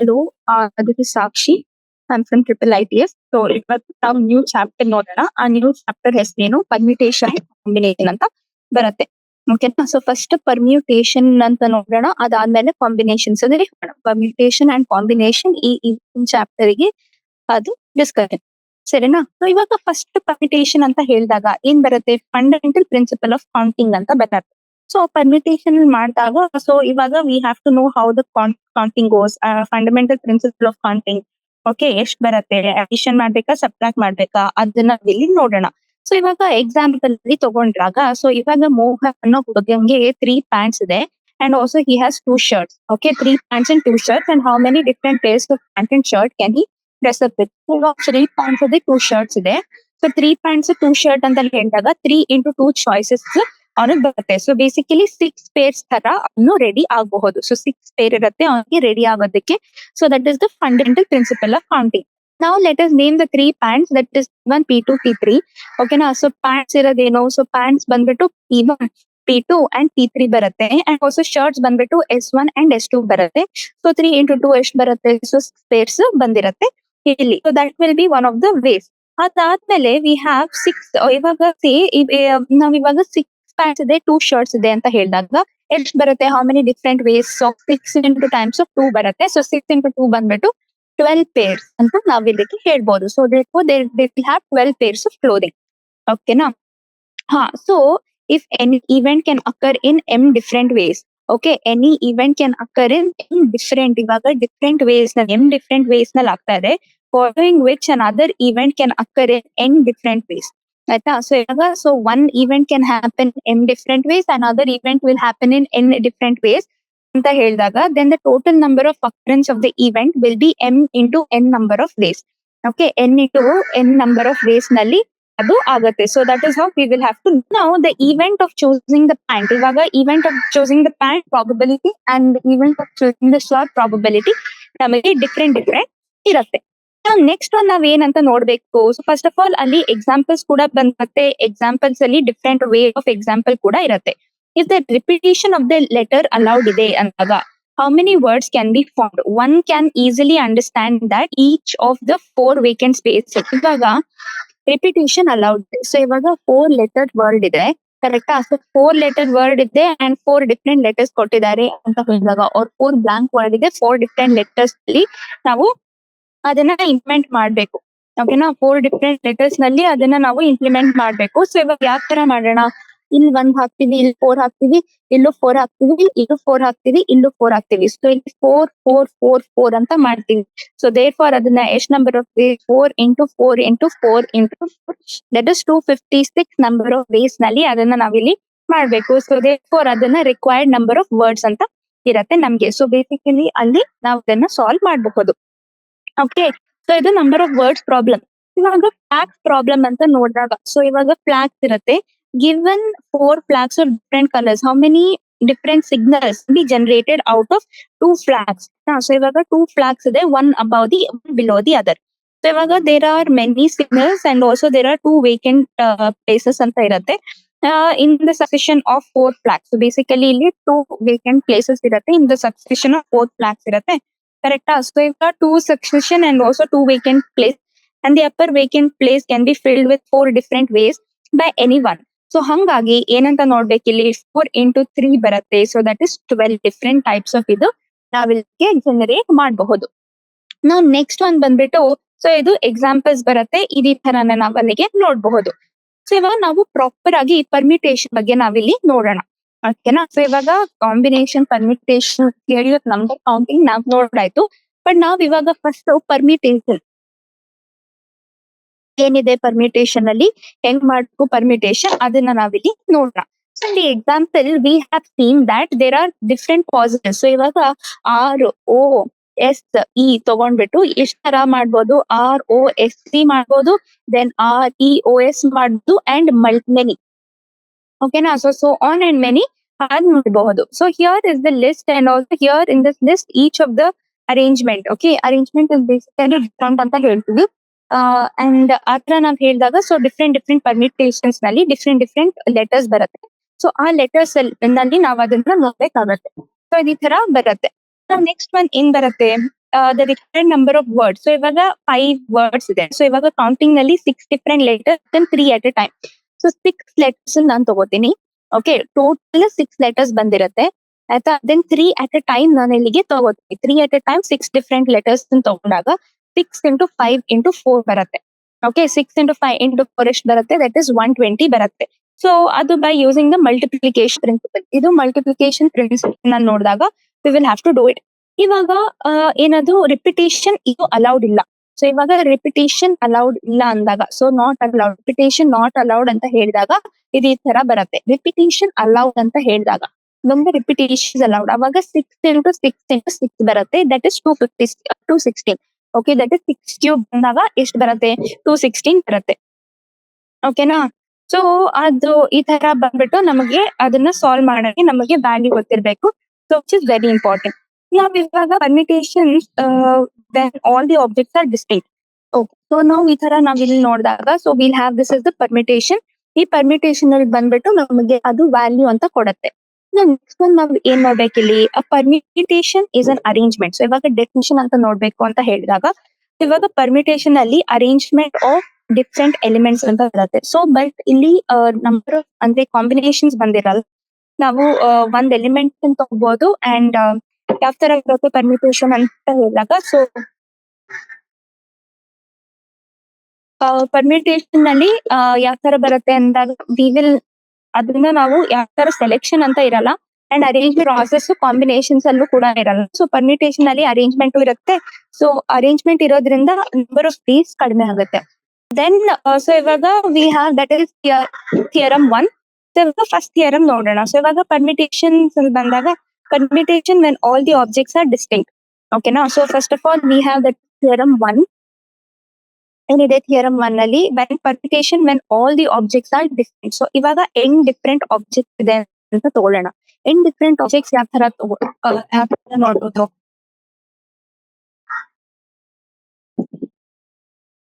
Hello, this is Sakshi. I'm from Triple ITS. So ಇವತ್ತು ನಾವು new chapter ನೋಡೋಣ. ಆ ನ್ಯೂ ಚಾಪ್ಟರ್ ಹೆಸರೇನು ಪರ್ಮ್ಯೂಟೇಷನ್ ಕಾಂಬಿನೇಷನ್ ಅಂತ ಬರುತ್ತೆ. ಓಕೆನಾ? ಸೊ ಫಸ್ಟ್ ಪರ್ಮ್ಯೂಟೇಷನ್ ಅಂತ ನೋಡೋಣ, ಅದಾದ್ಮೇಲೆ ಕಾಂಬಿನೇಷನ್ಸ್ ಅಂದ್ರೆ ಪರ್ಮ್ಯೂಟೇಷನ್ ಅಂಡ್ ಕಾಂಬಿನೇಷನ್ ಈ ಚಾಪ್ಟರ್ ಗೆ ಅದು ಡಿಸ್ಕಷನ್. ಸರಿನಾ? ಸೊ ಇವಾಗ ಫಸ್ಟ್ ಪರ್ಮ್ಯೂಟೇಷನ್ ಅಂತ ಹೇಳಿದಾಗ ಏನ್ ಬರುತ್ತೆ? ಫಂಡಮೆಂಟಲ್ ಪ್ರಿನ್ಸಿಪಲ್ ಆಫ್ ಕೌಂಟಿಂಗ್ ಅಂತ ಬರುತ್ತೆ. ಸೊ ಪರ್ಮ್ಯೂಟೇಷನ್ ಮಾಡಿದಾಗ ಸೊ ಇವಾಗ we have to know how the counting goes, fundamental principle of counting. Okay, ಎಷ್ಟ್ ಬರುತ್ತೆ, ಅಡಿಷನ್ ಮಾಡ್ಬೇಕಾ ಸಬ್ಟ್ರಾಕ್ಟ್ ಮಾಡ್ಬೇಕಾ ಅದನ್ನ ಇಲ್ಲಿ ನೋಡೋಣ. ಸೊ ಇವಾಗ ಎಕ್ಸಾಂಪಲ್ ಅಲ್ಲಿ ತಗೊಂಡ್ರಾಗ ಸೊ ಇವಾಗ ಮೋಹನ್ ಅನ್ನೋ ಹುಡುಗಂಗೆ 3 ಪ್ಯಾಂಟ್ಸ್ ಇದೆ and also he has 2 shirts. Okay, 3 pants and 2 shirts and how many different pairs of pant and shirt can he dress up with? ಇವಾಗ 3 ಪ್ಯಾಂಟ್ಸ್ ಇದೆ, 2 ಶರ್ಟ್ಸ್ ಇದೆ. ಸೊ 3 ಪ್ಯಾಂಟ್ಸ್ 2 ಶರ್ಟ್ ಅಂತ ಹೇಳಿದಾಗ 3 into 2 choices ಅವನಿಗೆ ಬರುತ್ತೆ. So basically 6 pairs ತರ ಅವನು ready ಆಗಬಹುದು. ಸೊ 6 ಪೇರ್ ಇರುತ್ತೆ ಅವನಿಗೆ ರೆಡಿ ಆಗೋದಕ್ಕೆ. So that is the fundamental principle of counting. ನಾವು let us name the 3 pants, that is P1, P2, P3. ಓಕೆನಾ? ಸೊ ಪ್ಯಾಂಟ್ಸ್ ಇರೋದೇನು? ಸೊ ಪ್ಯಾಂಟ್ಸ್ ಬಂದ್ಬಿಟ್ಟು P1, P2 ಅಂಡ್ P3 ಬರುತ್ತೆ. ಅಂಡ್ ಆಲ್ಸೋ ಶರ್ಟ್ಸ್ ಬಂದ್ಬಿಟ್ಟು S1 and S2 ಬರುತ್ತೆ. So 3 into 2 ಎಷ್ಟು ಬರುತ್ತೆ? So 6 pairs ಬಂದಿರುತ್ತೆ ಇಲ್ಲಿ. So that will be one of the ways. ಅದಾದ್ಮೇಲೆ ವಿ ಹ್ಯಾವ್ 6. ಇವಾಗ ನಾವ್ ಇವಾಗ 6 ಪ್ಯಾಂಟ್ಸ್ ಇದೆ, 2 ಶರ್ಟ್ಸ್ ಇದೆ ಅಂತ ಹೇಳಿದಾಗ ಎಷ್ಟು ಬರುತ್ತೆ? How many different ways of 6 into times of 2 ಬರುತ್ತೆ. ಸೊ 6 into 2 ಬಂದ್ಬಿಟ್ಟು 12 ಪೇರ್ಸ್ ಅಂತ ನಾವ್ ಇದಕ್ಕೆ ಹೇಳ್ಬೋದು. So they will have 12 pairs of clothing. ಓಕೆನಾ? ಹಾ, so if any event can occur in m different ways. Okay, any event can occur in m different, ಇವಾಗ different ways ನ m ಡಿಫ್ರೆಂಟ್ ವೇಸ್ ನಲ್ಲಿ ಆಗ್ತಾ ಇದೆ. following which another event can occur in n different ways. ಆಯ್ತಾ? So ಇವಾಗ so one event can happen n different ways, another event will happen in n different ways ಅಂತ ಹೇಳಿದಾಗ then the total number of occurrence of the event will be m into n number of ways. Okay, n into n number of ways ನಲ್ಲಿ ಅದು ಆಗುತ್ತೆ. So that is how we will have to know the event of choosing the pant. ಇವಾಗ event of choosing the pant probability and event of choosing the shirt probability ನಮಗೆ different ಇರುತ್ತೆ. Next ಒಂದ್ ನಾವ್ ಏನಂತ ನೋಡ್ಬೇಕು. ಸೊ ಫಸ್ಟ್ ಆಫ್ ಆಲ್ ಅಲ್ಲಿ examples ಕೂಡ ಬಂದ್ಬತ್ತೆ. ಎಕ್ಸಾಂಪಲ್ಸ್ ಅಲ್ಲಿ ಡಿಫ್ರೆಂಟ್ ವೇ ಆಫ್ ಎಕ್ಸಾಂಪಲ್ ಕೂಡ ಇರುತ್ತೆ. If the repetition of the letter allowed ಇದೆ ಅಂದಾಗ how many words can be found? One can easily understand that each of the 4 vacant space ಇವಾಗ repetition allowed ಇದೆ. So ಇವಾಗ 4 letter word ಇದೆ, ಕರೆಕ್ಟಾ? So 4 letter word ಇದೆ and 4 different letters ಕೊಟ್ಟಿದ್ದಾರೆ ಅಂತ ಹೇಳಿದಾಗ ಅವ್ರ 4 ಬ್ಲಾಂಕ್ ವರ್ಡ್ ಇದೆ, 4 ಡಿಫ್ರೆಂಟ್ ಲೆಟರ್ಸ್ ಅಲ್ಲಿ ನಾವು ಅದನ್ನ ಇಂಪ್ಲಿಮೆಂಟ್ ಮಾಡ್ಬೇಕು. ಓಕೆನಾ? 4 ಡಿಫ್ರೆಂಟ್ ಲೆಟರ್ಸ್ ನಲ್ಲಿ ಅದನ್ನ ನಾವು ಇಂಪ್ಲಿಮೆಂಟ್ ಮಾಡ್ಬೇಕು. ಸೊ ಇವಾಗ ಯಾವ ತರ ಮಾಡೋಣ? ಇಲ್ಲಿ 1 ಹಾಕ್ತಿವಿ, ಇಲ್ಲಿ 4 ಹಾಕ್ತಿವಿ, ಇಲ್ಲೂ 4 ಹಾಕ್ತಿವಿ, ಇಲ್ಲೂ 4 ಹಾಕ್ತಿವಿ, ಇಲ್ಲೂ 4 ಹಾಕ್ತಿವಿ. ಸೊ ಇಲ್ಲಿ 4 4 4 4 ಅಂತ ಮಾಡ್ತೀವಿ. ಸೊ ದೇರ್ ಫಾರ್ ಅದನ್ನ ಎಷ್ಟು number of ways? 4 into 4 into 4 into 4, that is 256 number of ways ನಲ್ಲಿ ಅದನ್ನ ನಾವಿಲ್ಲಿ ಮಾಡ್ಬೇಕು. ಸೊ ದೇರ್ ಫಾರ್ ಅದನ್ನ ರಿಕ್ವೈರ್ಡ್ ನಂಬರ್ ಆಫ್ ವರ್ಡ್ಸ್ ಅಂತ ಇರತ್ತೆ ನಮ್ಗೆ. ಸೊ ಬೇಸಿಕಲಿ ಅಲ್ಲಿ ನಾವು ಅದನ್ನ ಸಾಲ್ವ್ ಮಾಡಬಹುದು. ಓಕೆ, ಸೊ ಇದು ನಂಬರ್ ಆಫ್ ವರ್ಡ್ಸ್ ಪ್ರಾಬ್ಲಮ್. ಇವಾಗ ಫ್ಲಾಗ್ಸ್ ಪ್ರಾಬ್ಲಮ್ ಅಂತ ನೋಡಿದಾಗ ಸೊ ಇವಾಗ ಫ್ಲಾಗ್ಸ್ ಇರುತ್ತೆ. Given 4 flags of different colours, how many different signals be generated out of 2 flags? So ಇವಾಗ 2 ಫ್ಲಾಗ್ಸ್ ಇದೆ, one above the below the other. So ಇವಾಗ there are many signals and also there are 2 vacant places ಅಂತ ಇರುತ್ತೆ in the succession of 4 flags. Basically ಇಲ್ಲಿ 2 vacant places ಇರುತ್ತೆ in the succession of 4 flags ಇರುತ್ತೆ. ಕರೆಕ್ಟಾ? So ಈಗ 2 succession and also 2 vacant place and the upper vacant place can be filled with 4 different ways by anyone. So ಹಂಗಾಗಿ ಏನಂತ ನೋಡ್ಬೇಕಿಲ್ಲಿ 4 into 3 ಬರುತ್ತೆ. So that is 12 different types of ಇದು ನಾವಿಲ್ಲಿಗೆ generate ಮಾಡಬಹುದು. ನಾವು next ಒಂದ್ ಬಂದ್ಬಿಟ್ಟು ಸೊ ಇದು ಎಕ್ಸಾಂಪಲ್ಸ್ ಬರುತ್ತೆ. ಇದೇ ತರನ ನಾವು ಅಲ್ಲಿಗೆ ನೋಡಬಹುದು. ಸೊ ಇವಾಗ ನಾವು ಪ್ರಾಪರ್ ಆಗಿ ಪರ್ಮಿಟೇಷನ್ ಬಗ್ಗೆ ನಾವಿಲ್ಲಿ ನೋಡೋಣ. ಓಕೆನಾ? ಸೊ ಇವಾಗ ಕಾಂಬಿನೇಷನ್, ಪರ್ಮಿಟೇಷನ್, ನಂಬರ್ ಕೌಂಟಿಂಗ್ ನಾವ್ ನೋಡಾಯ್ತು. ಬಟ್ ನಾವ್ ಇವಾಗ ಫಸ್ಟ್ ಪರ್ಮಿಟೇಷನ್ ಏನಿದೆ, ಪರ್ಮಿಟೇಷನ್ ಅಲ್ಲಿ ಹೆಂಗ್ ಮಾಡ್ಬೇಕು ಪರ್ಮಿಟೇಷನ್ ಅದನ್ನ ನಾವಿಲ್ಲಿ ನೋಡೋಣ. So the example we have seen that there are different positives. So ಇವಾಗ ROSE ತಗೊಂಡ್ಬಿಟ್ಟು ಎಷ್ಟ್ ತರ ಮಾಡ್ಬೋದು? ROSC ಮಾಡ್ಬೋದು, ದೆನ್ REOS ಮಾಡ್ಬೋದು ಅಂಡ್ ಮೆನಿ. ಓಕೆನಾ? ಸೊ ಆನ್ ಅಂಡ್ ಮೆನಿ ಅದ್ ಮಾಡಬಹುದು. So here is the list and also here in this list each of the arrangement. Okay, arrangement is basically different ಅಂತ ಹೇಳ್ತೀವಿ. ಅಂಡ್ ಆತರ ನಾವ್ ಹೇಳಿದಾಗ ಸೊ ಡಿಫ್ರೆಂಟ್ ಪರ್ಮಿಟೇಷನ್ಸ್ ನಲ್ಲಿ ಡಿಫ್ರೆಂಟ್ ಲೆಟರ್ಸ್ ಬರುತ್ತೆ. ಸೊ ಆ ಲೆಟರ್ಸ್ ನಲ್ಲಿ ನಾವ್ ಅದನ್ನ ನೋಡ್ಬೇಕಾಗತ್ತೆ. ಸೊ ಈ ತರ ಬರುತ್ತೆ. ನೆಕ್ಸ್ಟ್ ಒನ್ ಏನ್ ಬರುತ್ತೆ? The required number of words. So ಇವಾಗ 5 ವರ್ಡ್ಸ್ ಇದೆ. ಸೊ ಇವಾಗ ಕೌಂಟಿಂಗ್ ನಲ್ಲಿ 6 different letters then 3 at a time. So 6 letters ನಾನು ತಗೋತೀನಿ. ಓಕೆ, ಟೋಟಲ್ 6 ಲೆಟರ್ಸ್ ಬಂದಿರುತ್ತೆ ಆಯ್ತಾ. ದೆನ್ 3 ಅಟ್ ಎ ಟೈಮ್ ನಾನು ಇಲ್ಲಿಗೆ ತಗೋತೀನಿ. 3 at a time 6 different letters ತಗೊಂಡಾಗ 6 ಇಂಟು 5 ಇಂಟು 4 ಬರುತ್ತೆ. ಓಕೆ, 6 ಇಂಟು 5 ಇಂಟು 4 ಎಷ್ಟು ಬರುತ್ತೆ? ದಟ್ ಇಸ್ 120 ಬರುತ್ತೆ. ಸೊ ಅದು by using the multiplication principle. ಇದು ಮಲ್ಟಿಪ್ಲಿಕೇಶನ್ ಪ್ರಿನ್ಸಿಪಲ್ ನಾನು ನೋಡಿದಾಗ we will have to do it. ಇವಾಗ ಏನದು ರಿಪಿಟೇಷನ್ ಇದು ಅಲೌಡ್ ಇಲ್ಲ. ಸೊ ಇವಾಗ ರಿಪಿಟೇಷನ್ ಅಲೌಡ್ ಇಲ್ಲ ಅಂದಾಗ, so not allowed, repetition not allowed ಅಂತ ಹೇಳಿದಾಗ ಇದು ಈ ತರ ಬರುತ್ತೆ. ರಿಪಿಟೇಷನ್ ಅಲೌಡ್ ಅಂತ ಹೇಳಿದಾಗ ನಮ್ಗೆ ರಿಪಿಟೇಷನ್ ಅಲೌಡ್ ಅವಾಗ 6 ಇಂಟು 6 ಇಂಟು 6 ಬರುತ್ತೆ. That is 216. Okay, that is 6 cube ಬಂದಾಗ ಎಷ್ಟು ಬರುತ್ತೆ? 216 ಬರುತ್ತೆ. ಓಕೆನಾ? ಸೊ ಅದು ಈ ತರ ಬಂದ್ಬಿಟ್ಟು ನಮಗೆ ಅದನ್ನ ಸಾಲ್ವ್ ಮಾಡೋಕೆ ನಮಗೆ ವ್ಯಾಲ್ಯೂ ಗೊತ್ತಿರ್ಬೇಕು. So which is very important. ನಾವ್ ಇವಾಗ permutation then all the objects are distinct. Okay, so ನಾವು ಈ ತರ ನಾವ್ ಇಲ್ಲಿ ನೋಡಿದಾಗ so will have this is the permutation. ಈ ಪರ್ಮಿಟೇಷನ್ ಅಲ್ಲಿ ಬಂದ್ಬಿಟ್ಟು ನಮಗೆ ಅದು ವ್ಯಾಲ್ಯೂ ಅಂತ ಕೊಡುತ್ತೆ. ನೆಕ್ಸ್ಟ್ ಒನ್ ನಾವ್ ಏನ್ ಮಾಡ್ಬೇಕು ಇಲ್ಲಿ? Permutation is an arrangement. So ಇವಾಗ ಡೆಫಿನಿಷನ್ ಅಂತ ನೋಡ್ಬೇಕು ಅಂತ ಹೇಳಿದಾಗ ಇವಾಗ ಪರ್ಮಿಟೇಷನ್ ಅಲ್ಲಿ ಅರೇಂಜ್ಮೆಂಟ್ ಆಫ್ ಡಿಫ್ರೆಂಟ್ ಎಲಿಮೆಂಟ್ಸ್ ಅಂತ ಬರುತ್ತೆ. ಸೊ ಬಟ್ ಇಲ್ಲಿ ನಂಬರ್ ಅಂದ್ರೆ ಕಾಂಬಿನೇಷನ್ಸ್ ಬಂದಿರಲ್ಲ. ನಾವು ಒಂದ್ ಎಲಿಮೆಂಟ್ ತಗೋಬಹುದು ಅಂಡ್ ಯಾವ ತರ ಬರುತ್ತೆ ಪರ್ಮಿಟೇಷನ್ ಅಂತ ಹೇಳಿದಾಗ ಸೊ ಪರ್ಮಿಟೇಷನ್ ನಲ್ಲಿ ಯಾವ ತರ ಬರುತ್ತೆ ಅಂದಾಗ ವಿ ವಿಲ್ ಅದನ್ನ ನಾವು ಯಾವ ತರ ಸೆಲೆಕ್ಷನ್ ಅಂತ ಇರಲ್ಲ ಅಂಡ್ ಅರೇಂಜ್ಮೆಂಟ್ ಪ್ರಾಸೆಸ್ ಕಾಂಬಿನೇಷನ್ಸ್ ಅಲ್ಲೂ ಕೂಡ ಇರಲ್ಲ. ಸೊ ಪರ್ಮಿಟೇಷನ್ ಅಲ್ಲಿ ಅರೇಂಜ್ಮೆಂಟ್ ಇರುತ್ತೆ. ಸೊ ಅರೇಂಜ್ಮೆಂಟ್ ಇರೋದ್ರಿಂದ ನಂಬರ್ ಆಫ್ ಡೇಸ್ ಕಡಿಮೆ ಆಗುತ್ತೆ. ದೆನ್ ಸೊ ಇವಾಗ we have that is theorem 1. So ಇವಾಗ ಫಸ್ಟ್ ಥಿಯರಮ್ ನೋಡೋಣ. ಸೊ ಇವಾಗ ಪರ್ಮಿಟೇಷನ್ ಬಂದಾಗ permutation when all the objects are distinct. Okay, now so first of all we have the theorem 1. ಏನಿದೆ theorem 1 ಅಲ್ಲಿ when permutation when all the objects are distinct. So ಇವಾಗ n different objects ಇದೆ ಅಂತ ತಗೊಳ್ಳೋಣ. n different objects ಯಾವ ತರ ನೋಡ್ಬೋದು?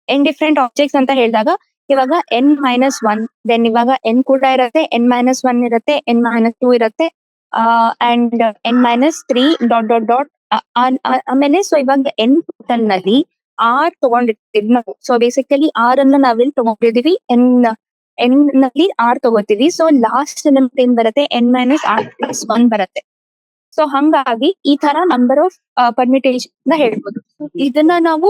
n different objects ಅಂತ ಹೇಳಿದಾಗ ಇವಾಗ n minus 1 ದೆನ್ ಇವಾಗ n ಕೂಡ ಇರುತ್ತೆ, n minus 1 ಇರುತ್ತೆ, n minus 2 ಇರುತ್ತೆ and n minus 3 dot dot dot ಆಮೇಲೆ ಸೊ ಇವಾಗ n ಟೋಟಲ್ ನಲ್ಲಿ r ತಗೊಂಡಿರ್ತೀವಿ ನಾವು. ಸೊ ಬೇಸಿಕಲಿ r ಅನ್ನ ನಾವಿಲ್ಲಿ ತಗೊಂಡಿದೀವಿ, n ನಲ್ಲಿ r ತಗೋತೀವಿ. ಸೊ ಲಾಸ್ಟ್ ಎಲಿಮೆಂಟ್ ಏನ್ ಬರುತ್ತೆ? n minus r plus 1 ಬರುತ್ತೆ. ಸೊ ಹಂಗಾಗಿ ಈ ತರ ನಂಬರ್ ಆಫ್ ಪರ್ಮಿಟೇಷನ್ ಹೇಳ್ಬೋದು. ಇದನ್ನ ನಾವು